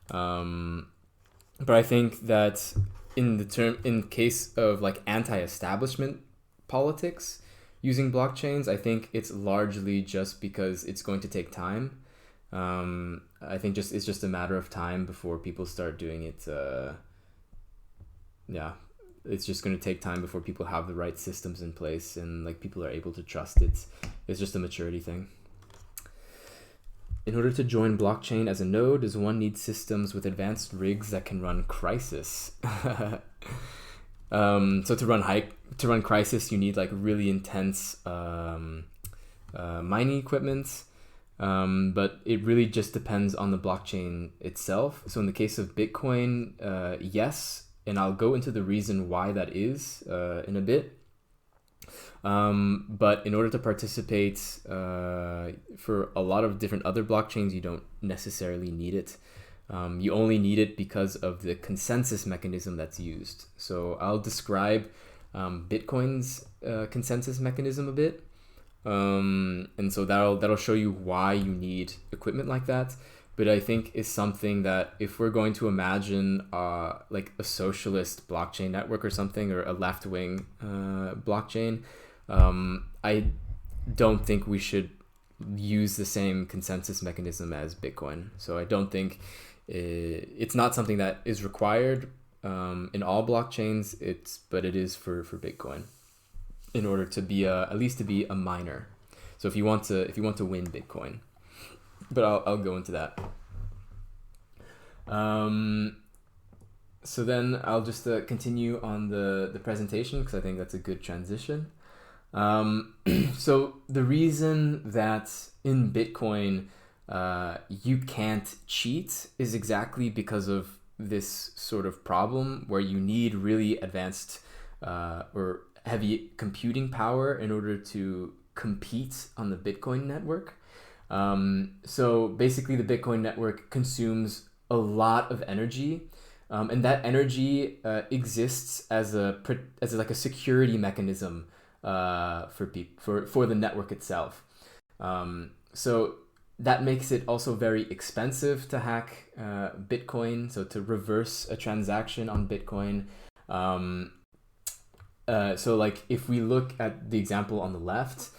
But I think that in case of like anti-establishment politics using blockchains, I think it's largely just because it's going to take time. I think it's just a matter of time before people start doing it. Yeah, it's just going to take time before people have the right systems in place and like people are able to trust it. It's just a maturity thing. In order to join blockchain as a node, does one need systems with advanced rigs that can run Crisis? So to run Crisis, you need like really intense mining equipment. But it really just depends on the blockchain itself. So in the case of Bitcoin, yes, and I'll go into the reason why that is in a bit. But in order to participate for a lot of different other blockchains, you don't necessarily need it. You only need it because of the consensus mechanism that's used. So I'll describe Bitcoin's consensus mechanism a bit. And so that'll show you why you need equipment like that. But I think is something that if we're going to imagine like a socialist blockchain network or something, or a left-wing blockchain, I don't think we should use the same consensus mechanism as Bitcoin. So I don't think it's not something that is required in all blockchains. But it is for Bitcoin in order to be at least to be a miner. So if you want to win Bitcoin, but I'll go into that. So then I'll just continue on the presentation because I think that's a good transition. So the reason that in Bitcoin you can't cheat is exactly because of this sort of problem where you need really advanced or heavy computing power in order to compete on the Bitcoin network. So basically the Bitcoin network consumes a lot of energy, and that energy exists as like a security mechanism for the network itself. So that makes it also very expensive to hack Bitcoin. So to reverse a transaction on Bitcoin. So like if we look at the example on the left,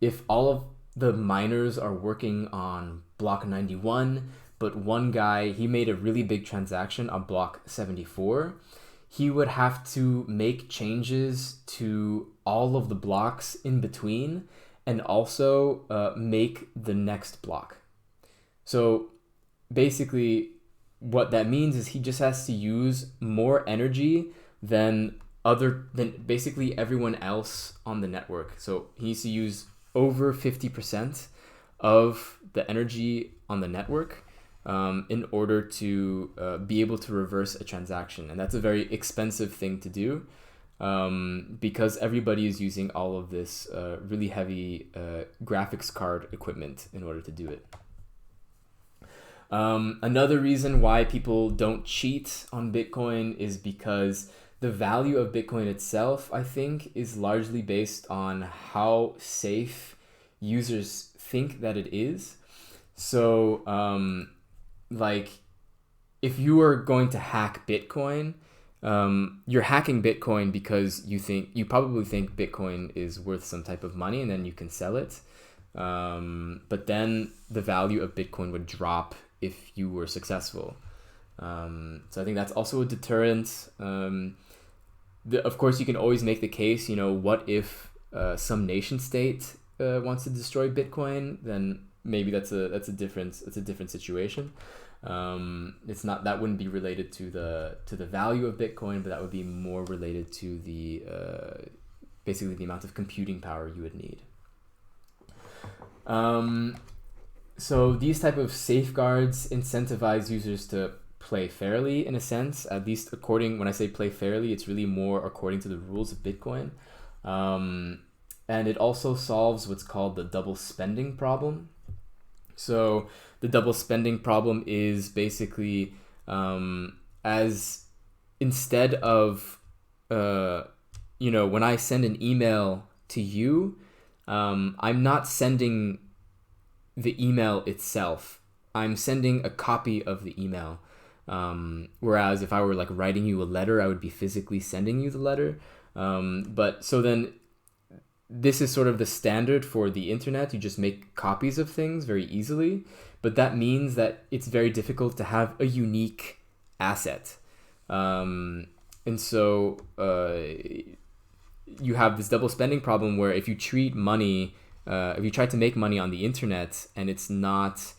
if all of the miners are working on block 91, but one guy, he made a really big transaction on block 74, he would have to make changes to all of the blocks in between and also make the next block. So basically what that means is he just has to use more energy than basically everyone else on the network. So he needs to use over 50% of the energy on the network in order to be able to reverse a transaction. And that's a very expensive thing to do because everybody is using all of this really heavy graphics card equipment in order to do it. Another reason why people don't cheat on Bitcoin is because the value of Bitcoin itself, I think, is largely based on how safe users think that it is. So, like, if you are going to hack Bitcoin, you're hacking Bitcoin because you probably think Bitcoin is worth some type of money, and then you can sell it. But then the value of Bitcoin would drop if you were successful. So I think that's also a deterrent. Of course, you can always make the case, what if some nation state wants to destroy Bitcoin? Then maybe that's a different situation. That wouldn't be related to the value of Bitcoin, but that would be more related to the basically the amount of computing power you would need. So these type of safeguards incentivize users to play fairly, in a sense, at least when I say play fairly, it's really more according to the rules of Bitcoin. And it also solves what's called the double spending problem. So the double spending problem is basically as instead of when I send an email to you, I'm not sending the email itself. I'm sending a copy of the email. Whereas if I were like writing you a letter, I would be physically sending you the letter. But so then this is sort of the standard for the internet. You just make copies of things very easily, but that means that it's very difficult to have a unique asset. And so you have this double spending problem where if you treat money, if you try to make money on the internet and it's not,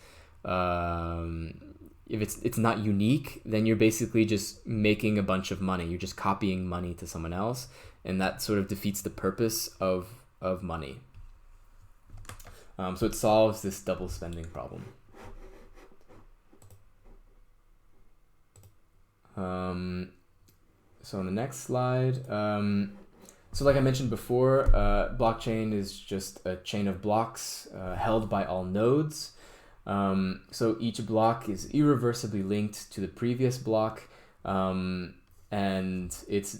if it's not unique, then you're basically just making a bunch of money. You're just copying money to someone else, and that sort of defeats the purpose of money. So it solves this double spending problem. So on the next slide, so like I mentioned before, blockchain is just a chain of blocks held by all nodes. So each block is irreversibly linked to the previous block, and it's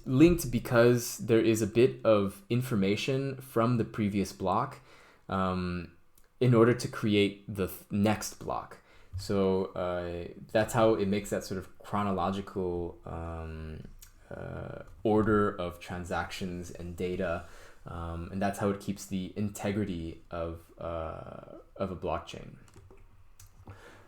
linked because there is a bit of information from the previous block in order to create the next block. So that's how it makes that sort of chronological order of transactions and data, and that's how it keeps the integrity of a blockchain.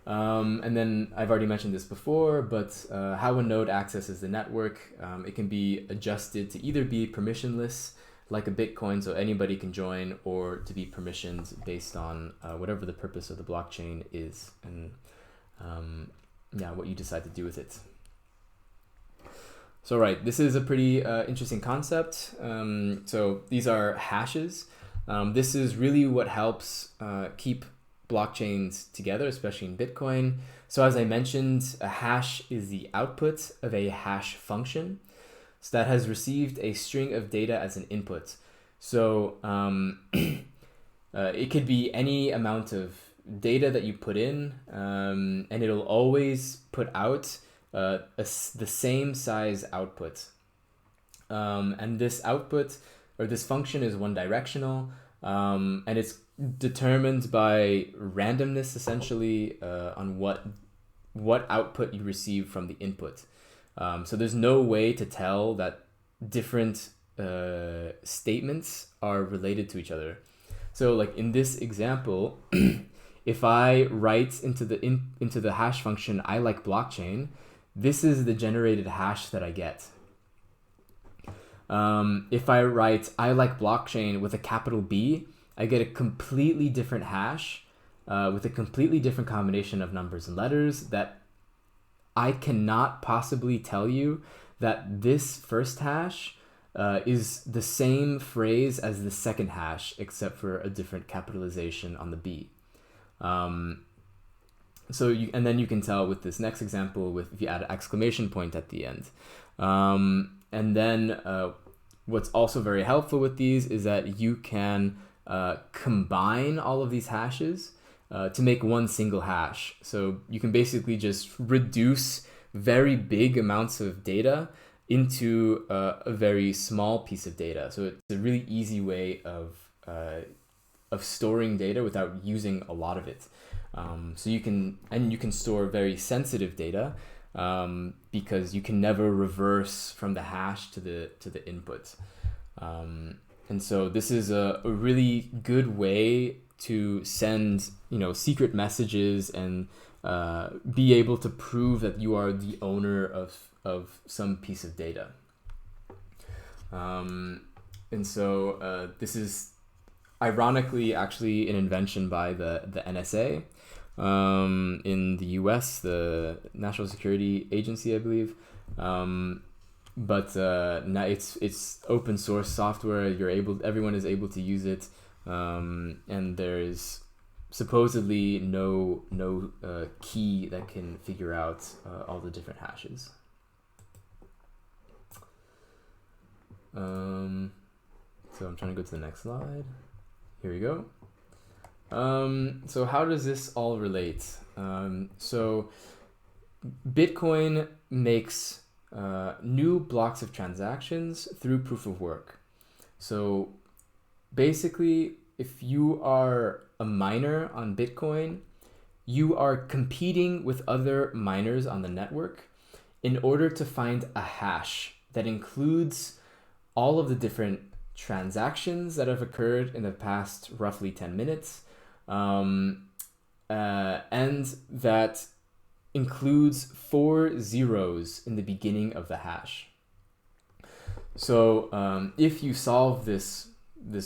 And then I've already mentioned this before, but how a node accesses the network, it can be adjusted to either be permissionless, like a Bitcoin, so anybody can join, or to be permissioned based on whatever the purpose of the blockchain is, and what you decide to do with it. So right, this is a pretty interesting concept. So these are hashes. This is really what helps keep blockchains together, especially in Bitcoin. So as I mentioned, a hash is the output of a hash function. So that has received a string of data as an input. So it could be any amount of data that you put in, and it'll always put out the same size output. And this output, or this function, is one directional, and it's determined by randomness, essentially, on what output you receive from the input. So there's no way to tell that different statements are related to each other. So like in this example, if I write into the hash function I like blockchain, this is the generated hash that I get. If I write I like blockchain with a capital B, I get a completely different hash with a completely different combination of numbers and letters that I cannot possibly tell you that this first hash is the same phrase as the second hash, except for a different capitalization on the B. And then you can tell with this next example if you add an exclamation point at the end. And then what's also very helpful with these is that you can combine all of these hashes to make one single hash. So you can basically just reduce very big amounts of data into a very small piece of data. So it's a really easy way of storing data without using a lot of it. So you can store very sensitive data because you can never reverse from the hash to the input. And so this is a really good way to send secret messages and be able to prove that you are the owner of some piece of data. And so this is ironically actually an invention by the NSA in the US, the National Security Agency, I believe. But now it's open source software. Everyone is able to use it, and there's supposedly no key that can figure out all the different hashes. So I'm trying to go to the next slide. Here we go. So how does this all relate? So Bitcoin makes new blocks of transactions through proof of work. So basically, if you are a miner on Bitcoin, you are competing with other miners on the network in order to find a hash that includes all of the different transactions that have occurred in the past roughly 10 minutes, and that includes 4 zeros in the beginning of the hash. So if you solve this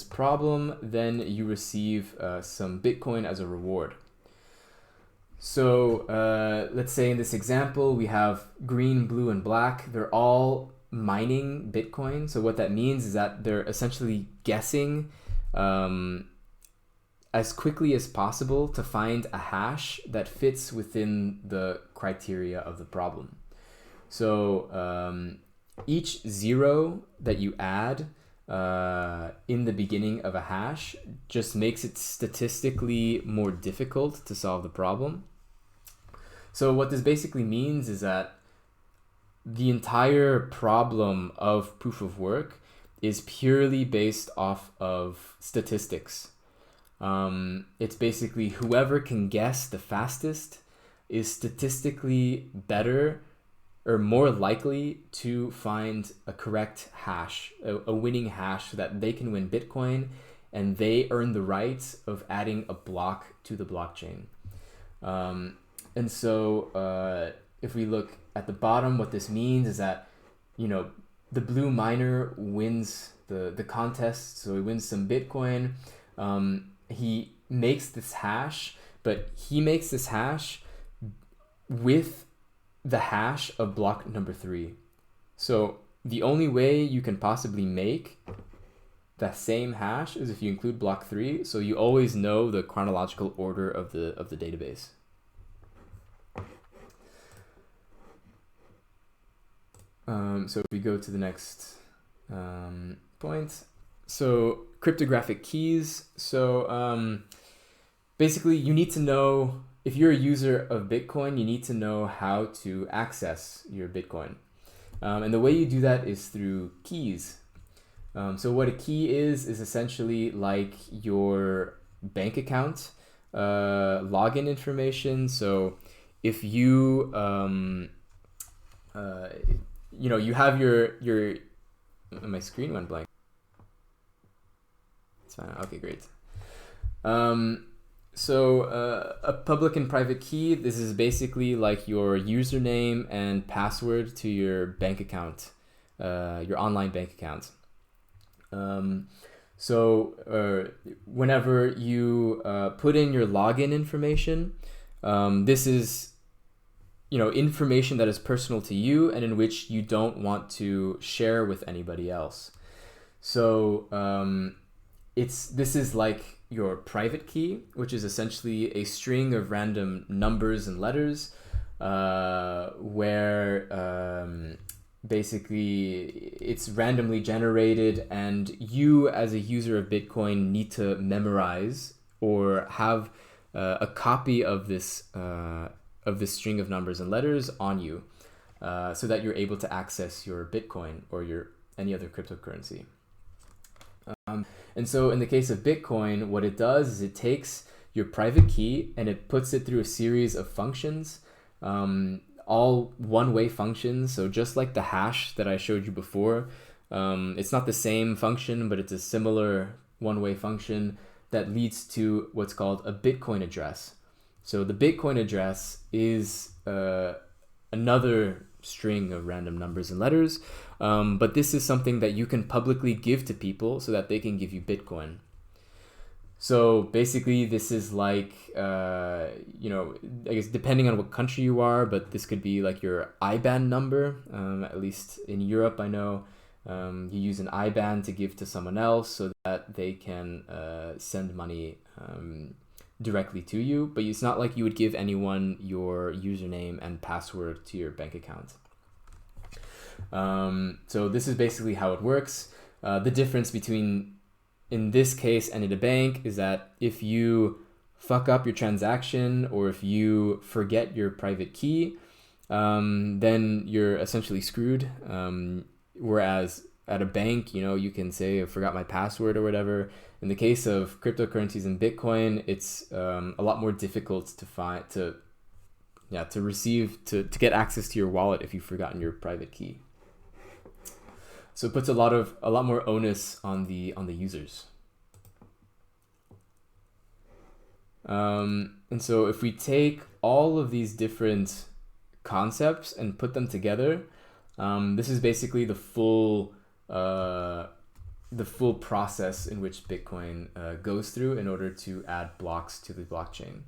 problem, then you receive some Bitcoin as a reward. So let's say in this example, we have green, blue, and black. They're all mining Bitcoin. So what that means is that they're essentially guessing as quickly as possible to find a hash that fits within the criteria of the problem. So each zero that you add in the beginning of a hash just makes it statistically more difficult to solve the problem. So what this basically means is that the entire problem of proof of work is purely based off of statistics. It's basically whoever can guess the fastest is statistically better or more likely to find a correct hash, a winning hash, so that they can win Bitcoin and they earn the right of adding a block to the blockchain. And so if we look at the bottom, what this means is that, the blue miner wins the contest, so he wins some Bitcoin. He makes this hash, but he makes this hash with the hash of block number 3. So the only way you can possibly make that same hash is if you include block 3, so you always know the chronological order of the database. So if we go to the next point, so cryptographic keys. So basically, you need to know, if you're a user of Bitcoin, you need to know how to access your Bitcoin. And the way you do that is through keys. So what a key is essentially like your bank account login information. So if you you have your my screen went blank. It's fine. Okay, great. So a public and private key, this is basically like your username and password to your bank account, your online bank account. So whenever you put in your login information, this is information that is personal to you and in which you don't want to share with anybody else. So this is like your private key, which is essentially a string of random numbers and letters, where basically it's randomly generated, and you as a user of Bitcoin need to memorize or have a copy of this string of numbers and letters on you, so that you're able to access your Bitcoin or your any other cryptocurrency. And so in the case of Bitcoin, what it does is it takes your private key and it puts it through a series of functions, all one-way functions. So just like the hash that I showed you before, it's not the same function, but it's a similar one-way function that leads to what's called a Bitcoin address. So the Bitcoin address is another string of random numbers and letters, but this is something that you can publicly give to people so that they can give you Bitcoin. So basically this is like, I guess depending on what country you are, but this could be like your IBAN number. At least in Europe, I know you use an IBAN to give to someone else so that they can send money directly to you, but it's not like you would give anyone your username and password to your bank account. So this is basically how it works. The difference between in this case and in a bank is that if you fuck up your transaction or if you forget your private key, then you're essentially screwed. Whereas at a bank, you can say, I forgot my password or whatever. In the case of cryptocurrencies and Bitcoin, it's a lot more difficult to get access to your wallet if you've forgotten your private key. So it puts a lot more onus on the users. And so if we take all of these different concepts and put them together, this is basically the full process in which Bitcoin goes through in order to add blocks to the blockchain.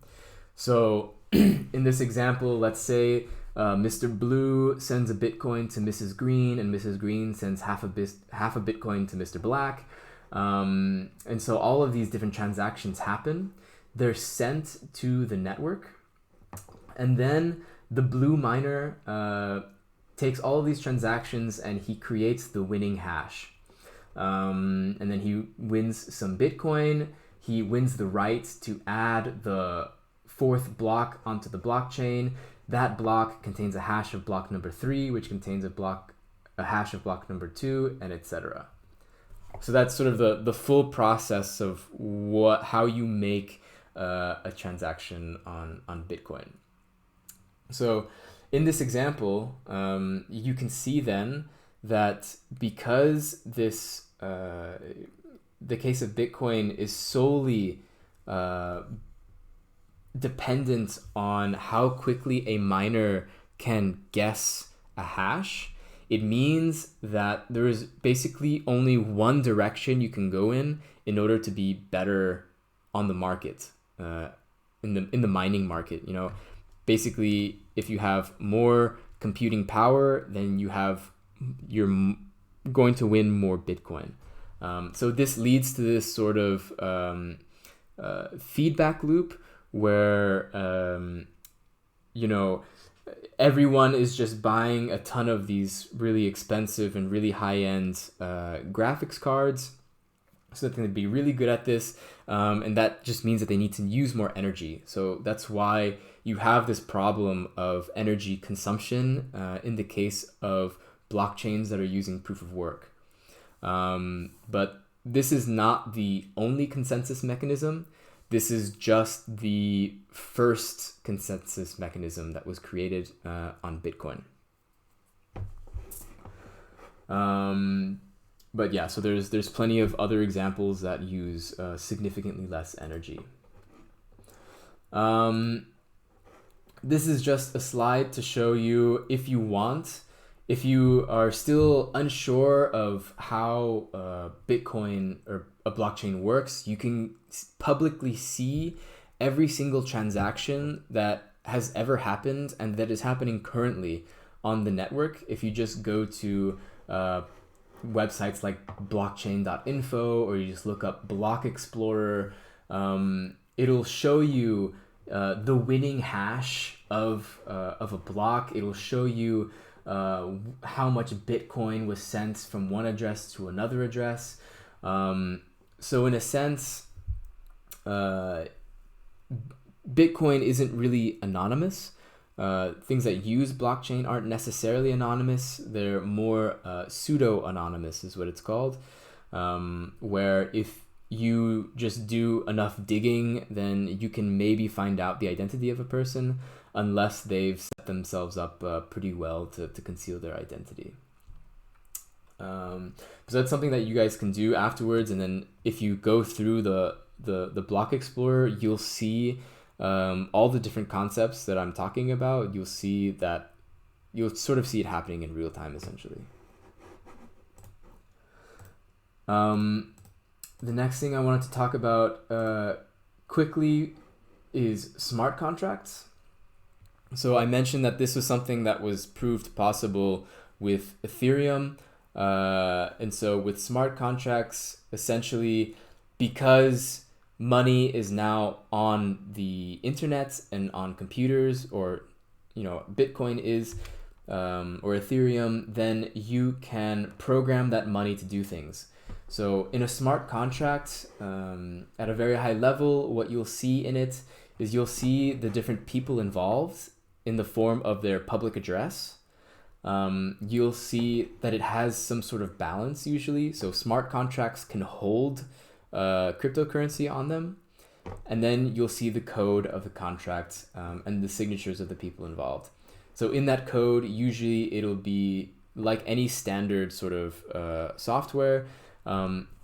So in this example, let's say Mr. Blue sends a Bitcoin to Mrs. Green, and Mrs. Green sends half a Bitcoin to Mr. Black. And so all of these different transactions happen. They're sent to the network, and then the blue miner takes all of these transactions and he creates the winning hash. And then he wins some Bitcoin. He wins the right to add the fourth block onto the blockchain. That block contains a hash of block number 3, which contains a hash of block number 2, and etc. So that's sort of the full process of how you make a transaction on Bitcoin. So in this example, you can see then that because the case of Bitcoin is solely dependent on how quickly a miner can guess a hash, it means that there is basically only one direction you can go in order to be better on the market, in the mining market. Basically, if you have more computing power, then you're going to win more Bitcoin. So this leads to this sort of feedback loop where everyone is just buying a ton of these really expensive and really high-end graphics cards so that they can be really good at this, and that just means that they need to use more energy. So that's why you have this problem of energy consumption in the case of blockchains that are using proof of work. But this is not the only consensus mechanism. This is just the first consensus mechanism that was created on Bitcoin. But yeah, so there's plenty of other examples that use significantly less energy. This is just a slide to show you, if you are still unsure of how Bitcoin or a blockchain works, you can publicly see every single transaction that has ever happened and that is happening currently on the network. If you just go to websites like blockchain.info, or you just look up Block Explorer, it'll show you the winning hash of a block. It'll show you how much Bitcoin was sent from one address to another address. So in a sense, Bitcoin isn't really anonymous. Things that use blockchain aren't necessarily anonymous. They're more pseudo-anonymous is what it's called, where if you just do enough digging, then you can maybe find out the identity of a person, unless they've set themselves up pretty well to conceal their identity. So that's something that you guys can do afterwards. And then if you go through the Block Explorer, you'll see all the different concepts that I'm talking about. You'll sort of see it happening in real time, essentially. The next thing I wanted to talk about quickly is smart contracts. So I mentioned that this was something that was proved possible with Ethereum. And so with smart contracts, essentially, because money is now on the internet and on computers, or Bitcoin is, or Ethereum, then you can program that money to do things. So in a smart contract, at a very high level, what you'll see in it is you'll see the different people involved, in the form of their public address, you'll see that it has some sort of balance usually. So smart contracts can hold cryptocurrency on them, and then you'll see the code of the contract and the signatures of the people involved. So in that code, usually it'll be like any standard sort of software.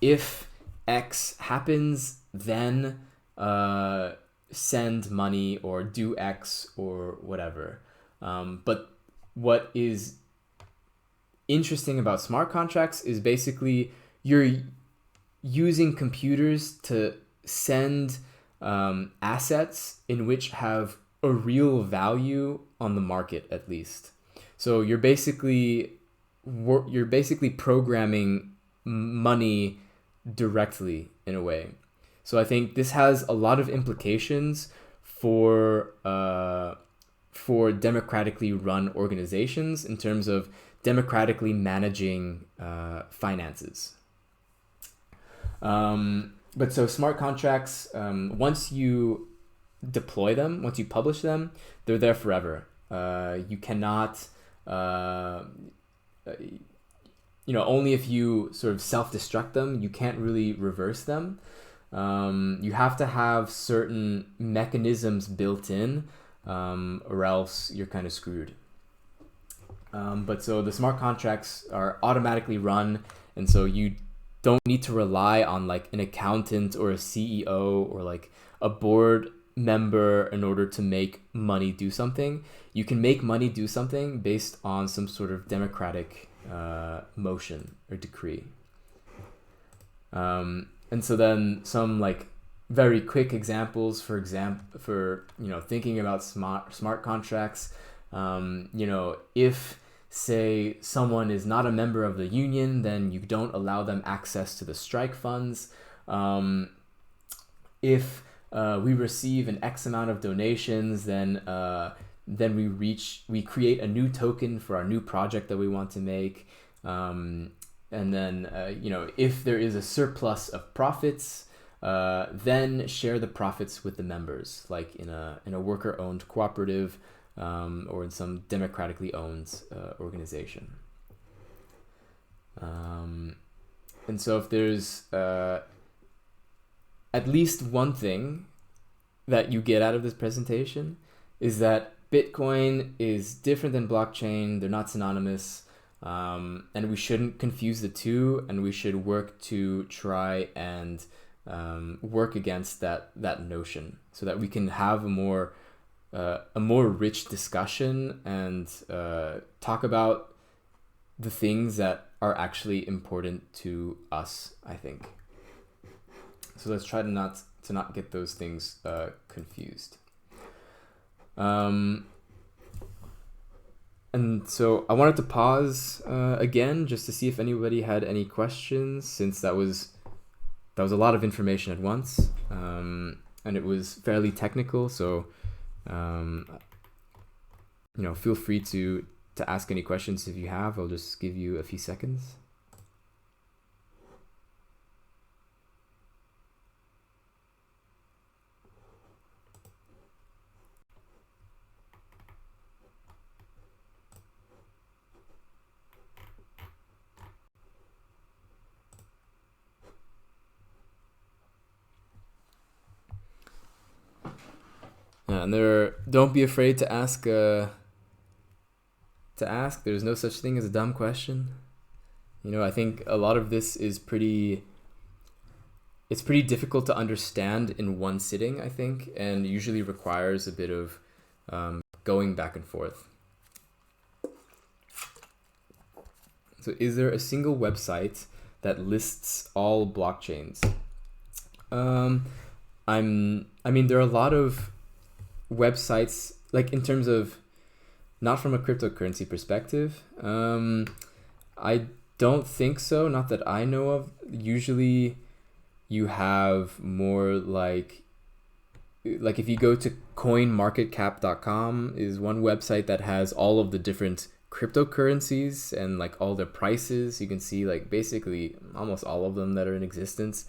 If X happens, then send money or do X or whatever. But what is interesting about smart contracts is basically you're using computers to send assets in which have a real value on the market, at least. So you're basically programming money directly in a way. So I think this has a lot of implications for democratically run organizations in terms of democratically managing finances. But so smart contracts, once you deploy them, once you publish them, they're there forever. You cannot, only if you sort of self-destruct them, you can't really reverse them. You have to have certain mechanisms built in, or else you're kind of screwed. But so the smart contracts are automatically run, and so you don't need to rely on like an accountant or a CEO or like a board member in order to make money do something. You can make money do something based on some sort of democratic motion or decree. And so then some like very quick examples for thinking about smart contracts. If say someone is not a member of the union, then you don't allow them access to the strike funds. If we receive an X amount of donations, then we create a new token for our new project that we want to make. And then if there is a surplus of profits, then share the profits with the members, like in a worker-owned cooperative, or in some democratically owned organization. And so if there's at least one thing that you get out of this presentation is that Bitcoin is different than blockchain. They're not synonymous, and we shouldn't confuse the two, and we should work to try and work against that notion so that we can have a more rich discussion and talk about the things that are actually important to us, I think. So let's try to not get those things confused. And so I wanted to pause again just to see if anybody had any questions, since that was a lot of information at once, and it was fairly technical. So feel free to ask any questions if you have. I'll just give you a few seconds. And don't be afraid to ask. There's no such thing as a dumb question. I think a lot of this is pretty difficult to understand in one sitting, I think, and usually requires a bit of going back and forth. So is there a single website that lists all blockchains? There are a lot of websites, like in terms of not from a cryptocurrency perspective. I don't think so, not that I know of. Usually you have more like if you go to coinmarketcap.com is one website that has all of the different cryptocurrencies and like all their prices. You can see like basically almost all of them that are in existence.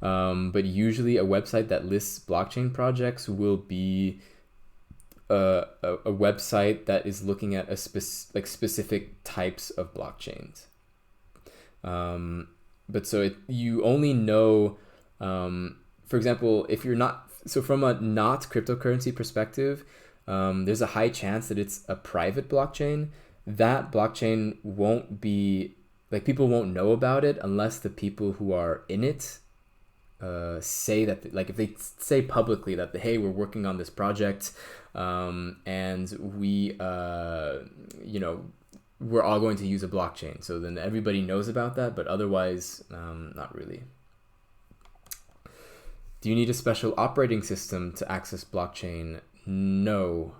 But usually a website that lists blockchain projects will be a website that is looking at specific types of blockchains. But so you only know, for example, if you're not, so from a not cryptocurrency perspective, there's a high chance that it's a private blockchain. That blockchain won't be, like, people won't know about it unless the people who are in it say that, like, if they say publicly that, hey, we're working on this project, and we, we're all going to use a blockchain. So then everybody knows about that, but otherwise, not really. Do you need a special operating system to access blockchain? No.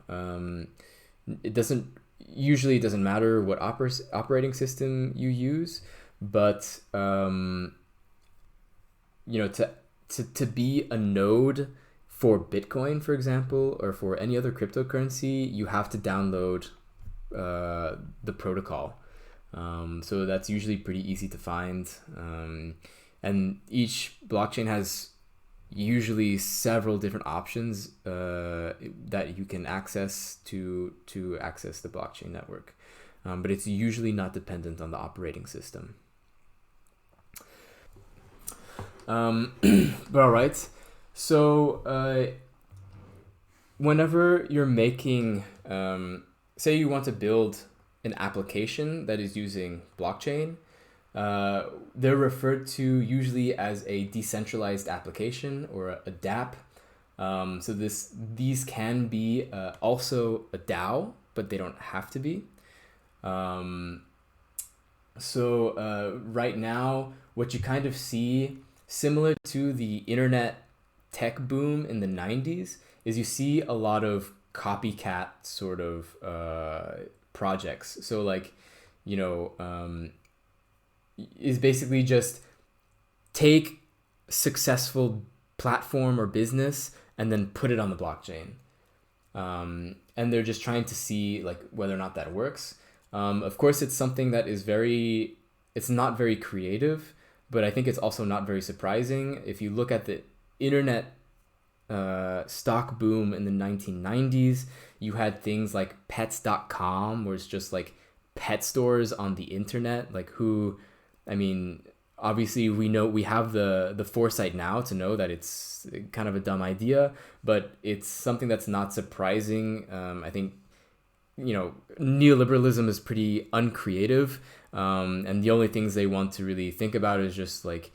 It doesn't matter what operating system you use, but to be a node for Bitcoin, for example, or for any other cryptocurrency, you have to download the protocol. So that's usually pretty easy to find. And each blockchain has usually several different options that you can access to access the blockchain network. But it's usually not dependent on the operating system. But all right. So whenever you're making, say you want to build an application that is using blockchain, they're referred to usually as a decentralized application or a DApp. So these can be also a DAO, but they don't have to be. So right now, what you kind of see, similar to the internet tech boom in the 90s, is you see a lot of copycat sort of projects. So like, is basically just take successful platform or business and then put it on the blockchain. And they're just trying to see like whether or not that works. Of course, it's something that is it's not very creative, but I think it's also not very surprising. If you look at the internet stock boom in the 1990s, you had things like pets.com, where it's just like pet stores on the internet, like obviously we have the foresight now to know that it's kind of a dumb idea, but it's something that's not surprising. I think, neoliberalism is pretty uncreative, and the only things they want to really think about is just like,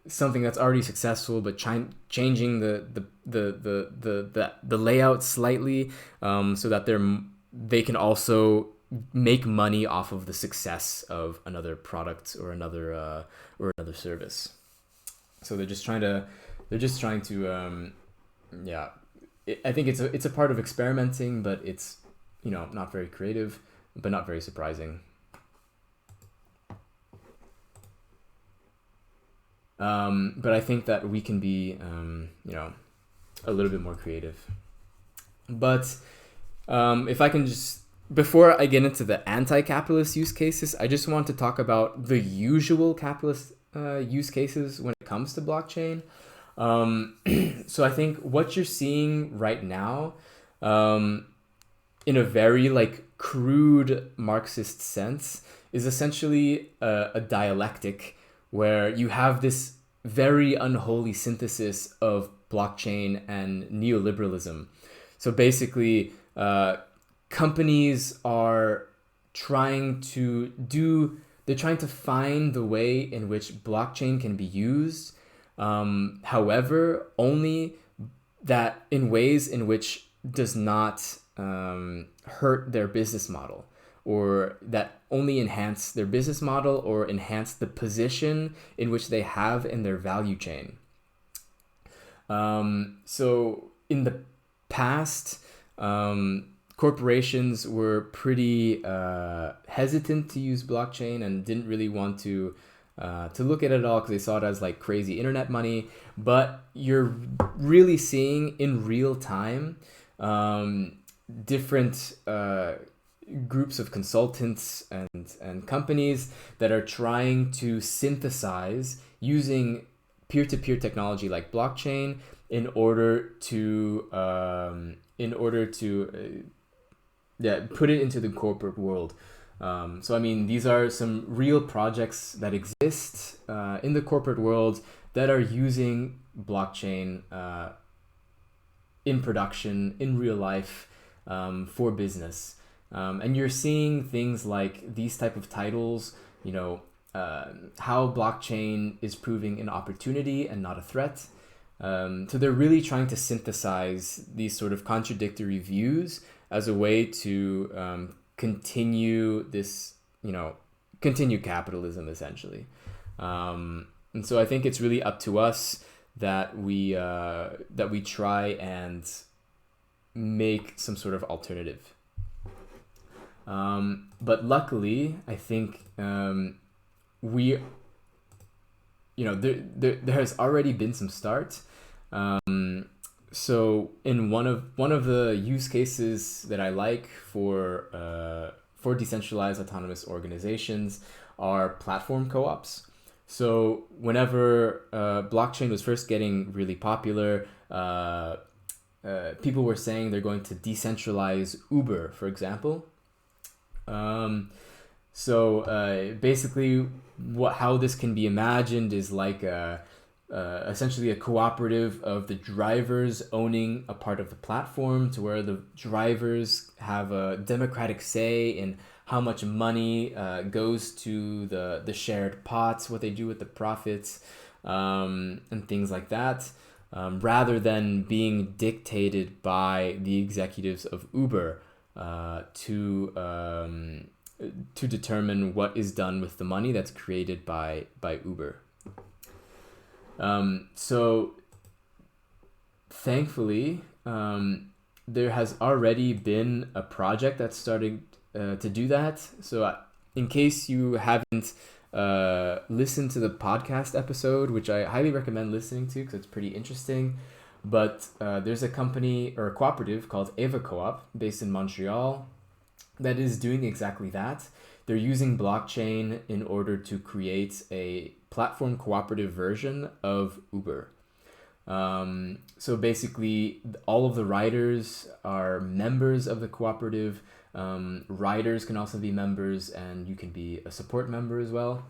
something that's already successful, but changing the layout slightly, so that they can also make money off of the success of another product or another service. So they're just trying to I think it's a part of experimenting, but it's not very creative, but not very surprising. But I think that we can be a little bit more creative. But if I can just, before I get into the anti-capitalist use cases, I just want to talk about the usual capitalist use cases when it comes to blockchain. So I think what you're seeing right now, in a very like crude Marxist sense, is essentially a dialectic where you have this very unholy synthesis of blockchain and neoliberalism. So basically, companies are trying to find the way in which blockchain can be used, however, only that in ways in which does not hurt their business model, or that only enhance their business model or enhance the position in which they have in their value chain. So in the past, corporations were pretty hesitant to use blockchain and didn't really want to look at it at all because they saw it as like crazy internet money. But you're really seeing in real time different groups of consultants and companies that are trying to synthesize using peer-to-peer technology like blockchain in order to put it into the corporate world. So I mean, these are some real projects that exist in the corporate world that are using blockchain in production, in real life, for business. And you're seeing things like these type of titles, how blockchain is proving an opportunity and not a threat. So they're really trying to synthesize these sort of contradictory views as a way to continue this, continue capitalism essentially. And so I think it's really up to us that we try and make some sort of alternative. But luckily, I think there has already been some start. So in one of the use cases that I like for decentralized autonomous organizations are platform co-ops. So whenever blockchain was first getting really popular, people were saying they're going to decentralize Uber, for example. Basically, how this can be imagined is like essentially a cooperative of the drivers owning a part of the platform, to where the drivers have a democratic say in how much money goes to the shared pots, what they do with the profits, and things like that, rather than being dictated by the executives of Uber to determine what is done with the money that's created by Uber. So thankfully, there has already been a project that's starting to do that. So in case you haven't listened to the podcast episode, which I highly recommend listening to because it's pretty interesting, but there's a company or a cooperative called Eva Co-op based in Montreal that is doing exactly that. They're using blockchain in order to create a platform cooperative version of Uber. So basically, all of the riders are members of the cooperative. Riders can also be members, and you can be a support member as well.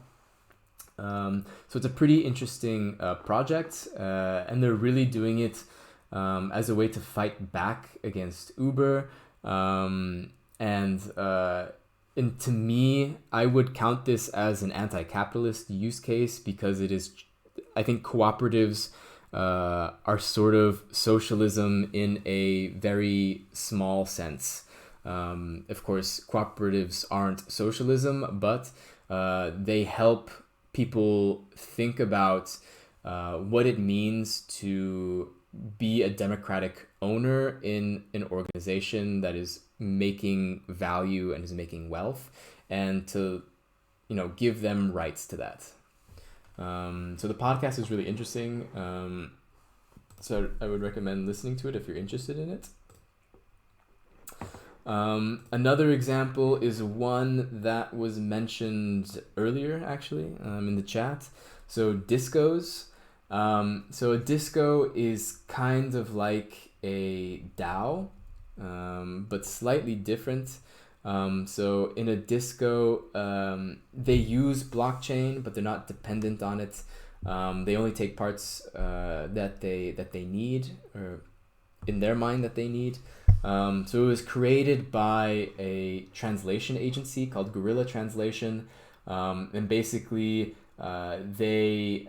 So it's a pretty interesting project, and they're really doing it as a way to fight back against Uber. And to me, I would count this as an anti-capitalist use case, because it is, I think cooperatives are sort of socialism in a very small sense. Of course, cooperatives aren't socialism, but they help people think about what it means to be a democratic owner in an organization that is making value and is making wealth, and to give them rights to that. So the podcast is really interesting, so I would recommend listening to it if you're interested in it. Another example is one that was mentioned earlier, actually, in the chat. So discos. So a disco is kind of like a DAO, but slightly different. So in a disco, they use blockchain, but they're not dependent on it. They only take parts that they need, or in their mind that they need. So it was created by a translation agency called Guerrilla Translation, and basically they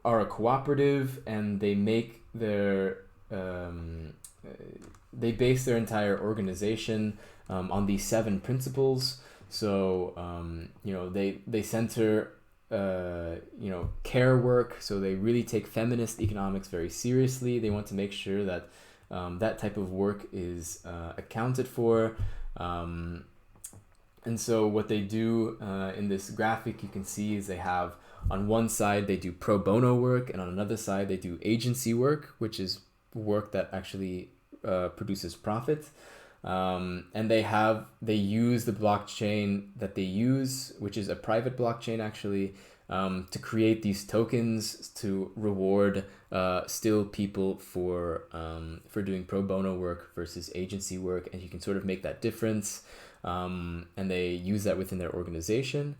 are a cooperative, and they make their they base their entire organization on these 7 principles. So they center care work, so they really take feminist economics very seriously. They want to make sure that that type of work is accounted for. And so what they do in this graphic, you can see, is they have, on one side they do pro bono work, and on another side they do agency work, which is work that actually produces profit. And they use the blockchain that they use, which is a private blockchain actually, to create these tokens to reward still people for doing pro bono work versus agency work, and you can sort of make that difference, and they use that within their organization.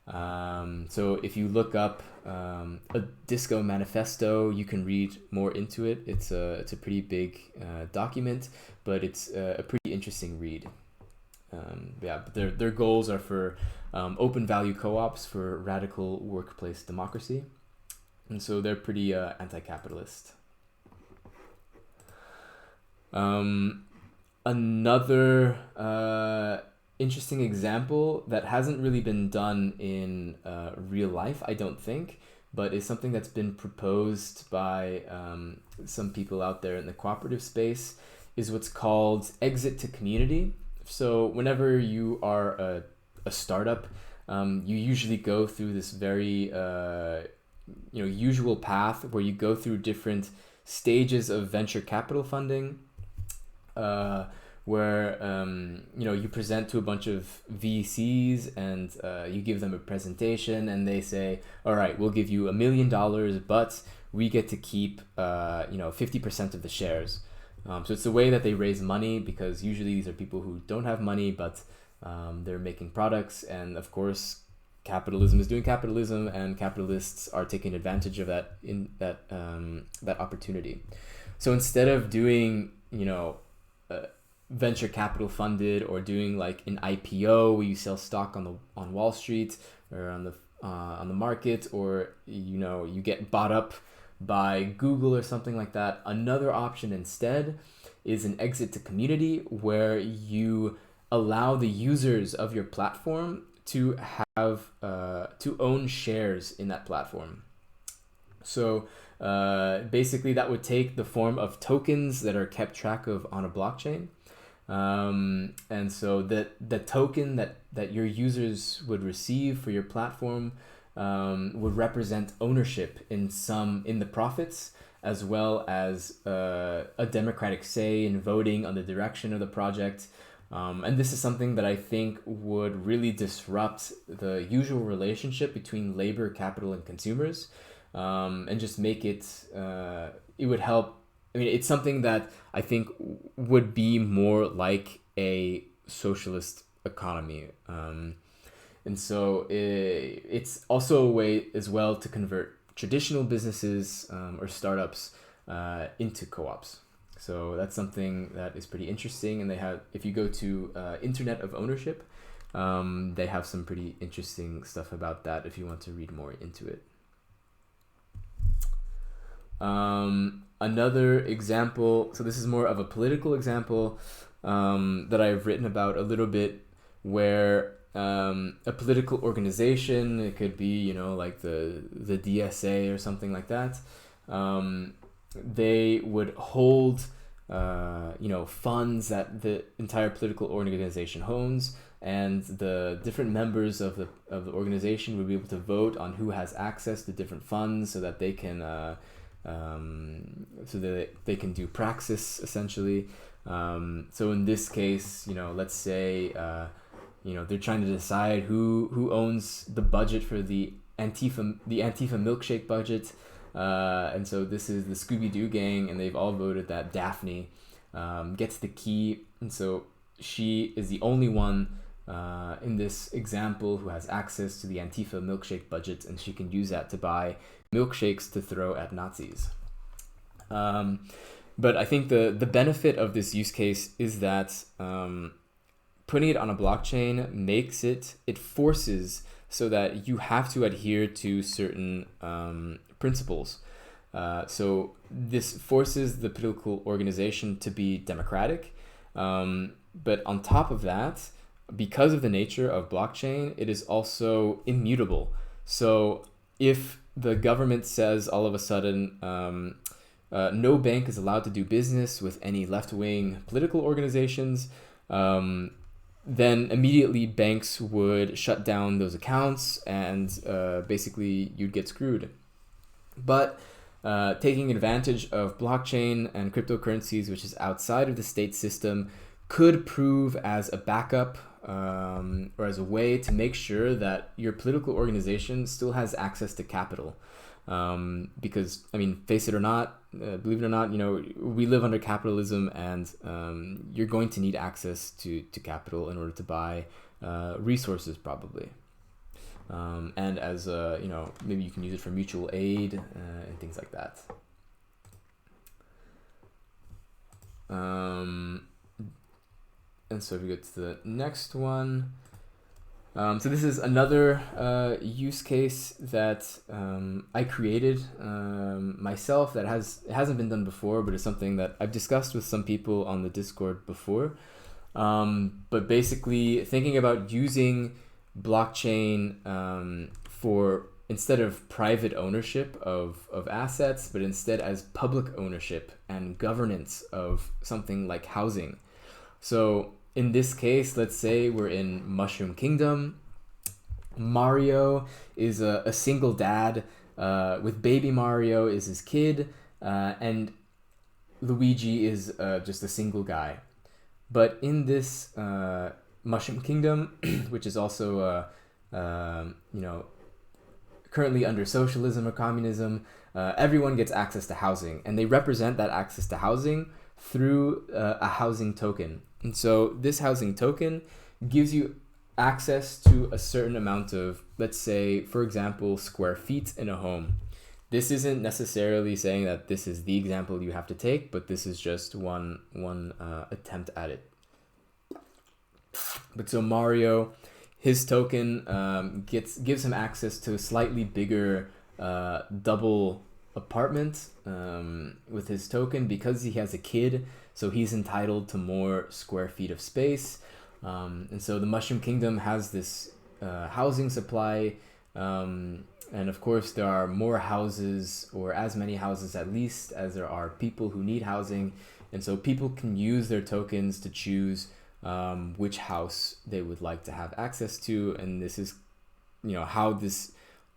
So if you look up a Disco Manifesto, you can read more into it. It's a pretty big document, but it's a pretty interesting read. But their goals are for open value co-ops for radical workplace democracy, and so they're pretty anti-capitalist. Another interesting example that hasn't really been done in real life, I don't think, but is something that's been proposed by some people out there in the cooperative space, is what's called exit to community. So whenever you are a startup, you usually go through this very usual path where you go through different stages of venture capital funding, where you present to a bunch of VCs and you give them a presentation, and they say, all right, we'll give you $1 million, but we get to keep 50% of the shares. So it's the way that they raise money, because usually these are people who don't have money, but they're making products, and of course capitalism is doing capitalism, and capitalists are taking advantage of that that opportunity. So instead of doing venture capital funded, or doing like an IPO where you sell stock on Wall Street or on the market, or you get bought up by Google or something like that, another option instead is an exit to community, where you allow the users of your platform to have to own shares in that platform. So basically that would take the form of tokens that are kept track of on a blockchain. And so the token that your users would receive for your platform would represent ownership in the profits, as well as a democratic say in voting on the direction of the project. And this is something that I think would really disrupt the usual relationship between labor, capital, and consumers, and just make it would help. I mean, it's something that I think would be more like a socialist economy. And so it's also a way as well to convert traditional businesses or startups into co-ops. So that's something that is pretty interesting. And they have, if you go to Internet of Ownership, they have some pretty interesting stuff about that if you want to read more into it. Another example, so this is more of a political example that I've written about a little bit, where a political organization, it could be like the DSA or something like that, they would hold funds that the entire political organization owns, and the different members of the organization would be able to vote on who has access to different funds, so that they can do praxis, essentially. So in this case, let's say they're trying to decide who owns the budget for the Antifa milkshake budget, and so this is the Scooby-Doo gang, and they've all voted that Daphne gets the key, and so she is the only one in this example who has access to the Antifa milkshake budget, and she can use that to buy milkshakes to throw at Nazis. But I think the benefit of this use case is that putting it on a blockchain makes it forces so that you have to adhere to certain principles. So this forces the political organization to be democratic. But on top of that, because of the nature of blockchain, it is also immutable. So if the government says all of a sudden, no bank is allowed to do business with any left-wing political organizations, then immediately banks would shut down those accounts, and basically you'd get screwed. But taking advantage of blockchain and cryptocurrencies, which is outside of the state system, could prove as a backup or as a way to make sure that your political organization still has access to capital. Because, I mean, face it or not, believe it or not, we live under capitalism, and you're going to need access to capital in order to buy resources, probably. And as, maybe you can use it for mutual aid and things like that. And so if we go to the next one, so this is another use case that I created myself that it hasn't been done before, but it's something that I've discussed with some people on the Discord before. But basically thinking about using blockchain for, instead of private ownership of assets, but instead as public ownership and governance of something like housing. So in this case, let's say we're in Mushroom Kingdom. Mario is a single dad, with baby Mario is his kid, and Luigi is just a single guy. But in this Mushroom Kingdom, which is also currently under socialism or communism, everyone gets access to housing, and they represent that access to housing through a housing token. And so this housing token gives you access to a certain amount of, let's say, for example, square feet in a home. This isn't necessarily saying that this is the example you have to take, but this is just one attempt at it. But so Mario, his token gives him access to a slightly bigger double apartment with his token because he has a kid, so he's entitled to more square feet of space. And so the Mushroom Kingdom has this housing supply, and of course there are more houses, or as many houses at least, as there are people who need housing, and so people can use their tokens to choose which house they would like to have access to. And this is, how this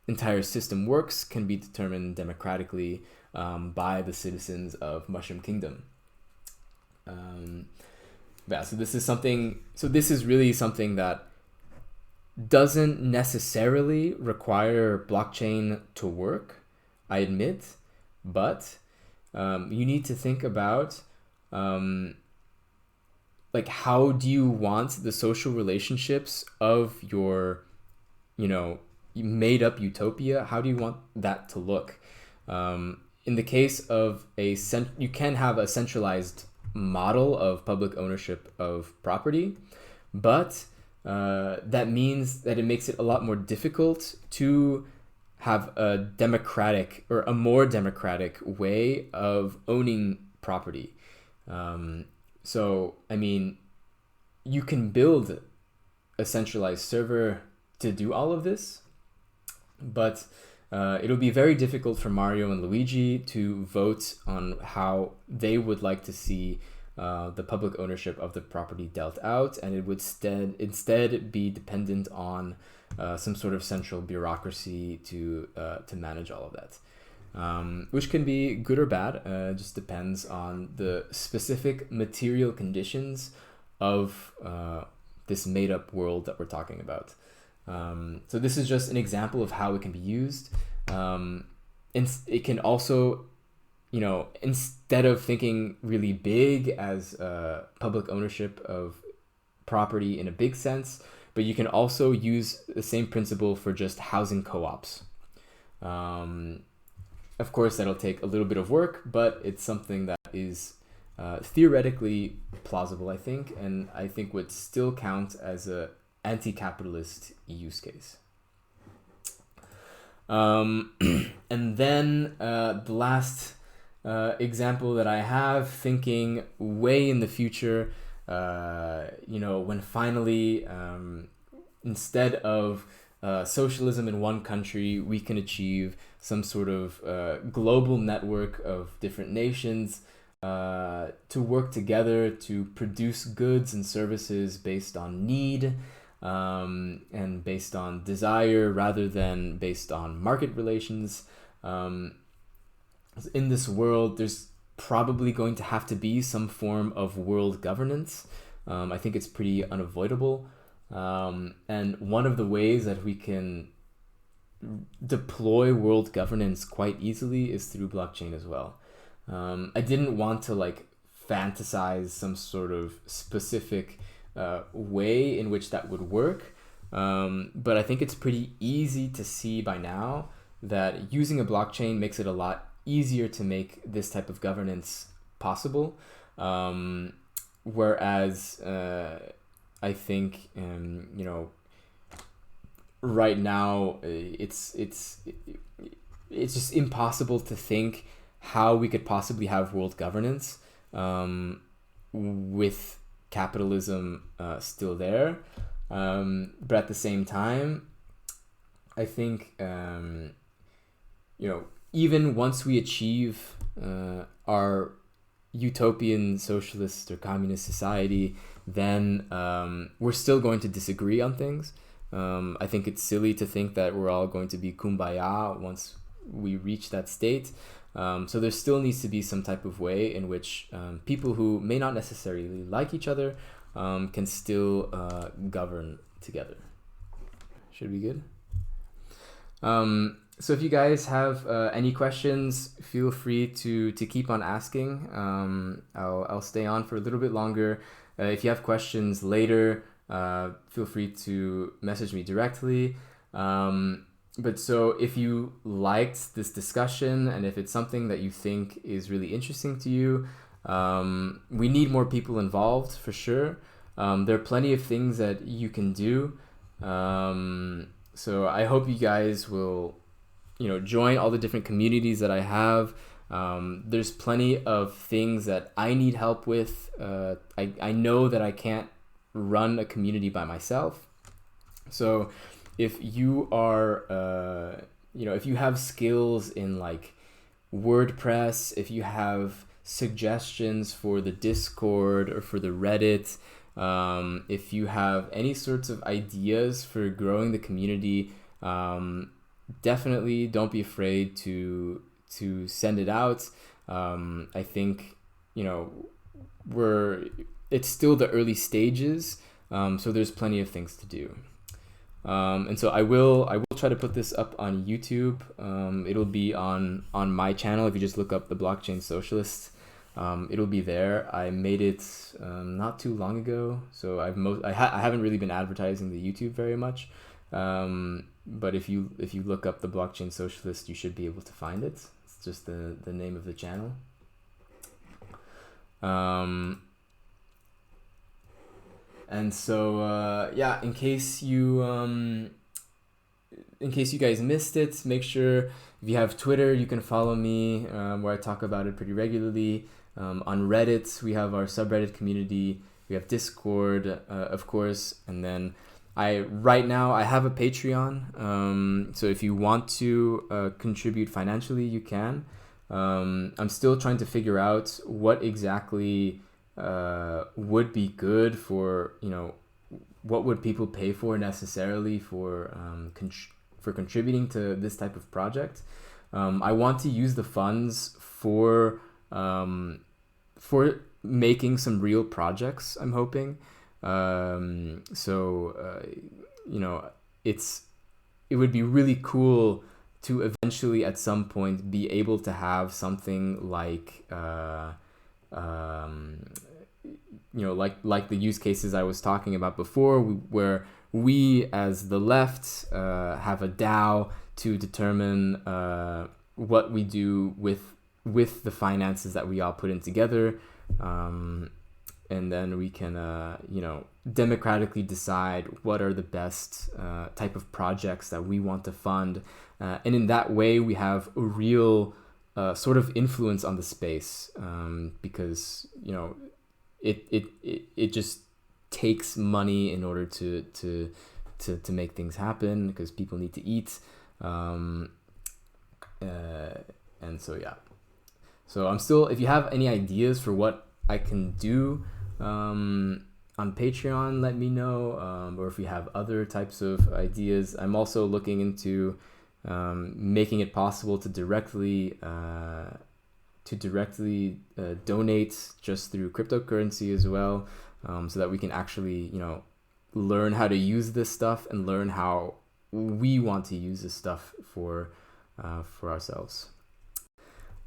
entire system works can be determined democratically by the citizens of Mushroom Kingdom. So this is really something that doesn't necessarily require blockchain to work, I admit, but you need to think about how do you want the social relationships of your made up utopia, how do you want that to look? In the case of you can have a centralized model of public ownership of property, but that means that it makes it a lot more difficult to have a democratic or a more democratic way of owning property. So, I mean, you can build a centralized server to do all of this, but it'll be very difficult for Mario and Luigi to vote on how they would like to see the public ownership of the property dealt out, and it would instead be dependent on some sort of central bureaucracy to manage all of that. Which can be good or bad. It just depends on the specific material conditions of this made-up world that we're talking about. So this is just an example of how it can be used. It can also, instead of thinking really big as public ownership of property in a big sense, but you can also use the same principle for just housing co-ops. Of course, that'll take a little bit of work, but it's something that is theoretically plausible, I think, and I think would still count as a anti-capitalist use case. And then the last example that I have, thinking way in the future, when finally, instead of socialism in one country, we can achieve some sort of global network of different nations to work together to produce goods and services based on need and based on desire rather than based on market relations. In this world, there's probably going to have to be some form of world governance. I think it's pretty unavoidable. And one of the ways that we can deploy world governance quite easily is through blockchain as well. I didn't want to like fantasize some sort of specific way in which that would work, but I think it's pretty easy to see by now that using a blockchain makes it a lot easier to make this type of governance possible. Whereas I think right now it's just impossible to think how we could possibly have world governance with capitalism still there. But at the same time, I think even once we achieve our utopian socialist or communist society, then we're still going to disagree on things. I think it's silly to think that we're all going to be kumbaya once we reach that state. So there still needs to be some type of way in which people who may not necessarily like each other can still govern together. Should be good. So if you guys have any questions, feel free to keep on asking. I'll stay on for a little bit longer. If you have questions later, feel free to message me directly. But so if you liked this discussion and if it's something that you think is really interesting to you, we need more people involved for sure. There are plenty of things that you can do. So I hope you guys will, join all the different communities that I have. There's plenty of things that I need help with. I know that I can't run a community by myself. So if you are, if you have skills in like WordPress, if you have suggestions for the Discord or for the Reddit, if you have any sorts of ideas for growing the community, definitely don't be afraid to send it out. I think, it's still the early stages, so there's plenty of things to do. And so I will try to put this up on YouTube. It'll be on my channel. If you just look up the Blockchain Socialists, it'll be there. I made it not too long ago, so I haven't really been advertising the YouTube very much. But if you look up the Blockchain Socialist, you should be able to find it. It's just the name of the channel. And so in case you guys missed it, make sure if you have Twitter, you can follow me, where I talk about it pretty regularly. On Reddit, we have our subreddit community. We have Discord, of course, and then right now I have a Patreon. So if you want to contribute financially, you can. I'm still trying to figure out what exactly would be good for, what would people pay for necessarily for contributing to this type of project. I want to use the funds for making some real projects, I'm hoping. It would be really cool to eventually at some point be able to have something like like the use cases I was talking about before, where we as the left have a DAO to determine what we do with the finances that we all put in together, and then we can democratically decide what are the best type of projects that we want to fund, and in that way we have a real sort of influence on the space, because it just takes money in order to make things happen, because people need to eat, and so yeah. So I'm still, if you have any ideas for what I can do on Patreon, let me know, or if you have other types of ideas. I'm also looking into making it possible to directly to directly donate just through cryptocurrency as well, so that we can actually, learn how to use this stuff and learn how we want to use this stuff for ourselves.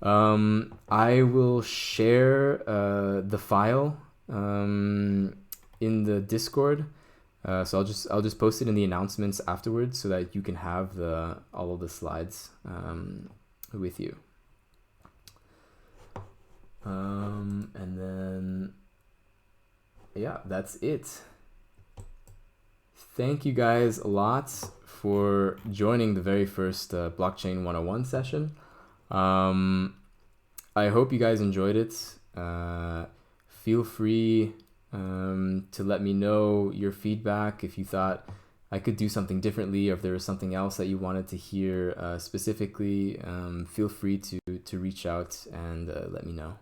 I will share the file in the Discord. So I'll just post it in the announcements afterwards so that you can have all of the slides with you. And then yeah, that's it. Thank you guys a lot for joining the very first Blockchain 101 session. I hope you guys enjoyed it. Feel free to let me know your feedback if you thought I could do something differently, or if there was something else that you wanted to hear specifically. Feel free to reach out and let me know.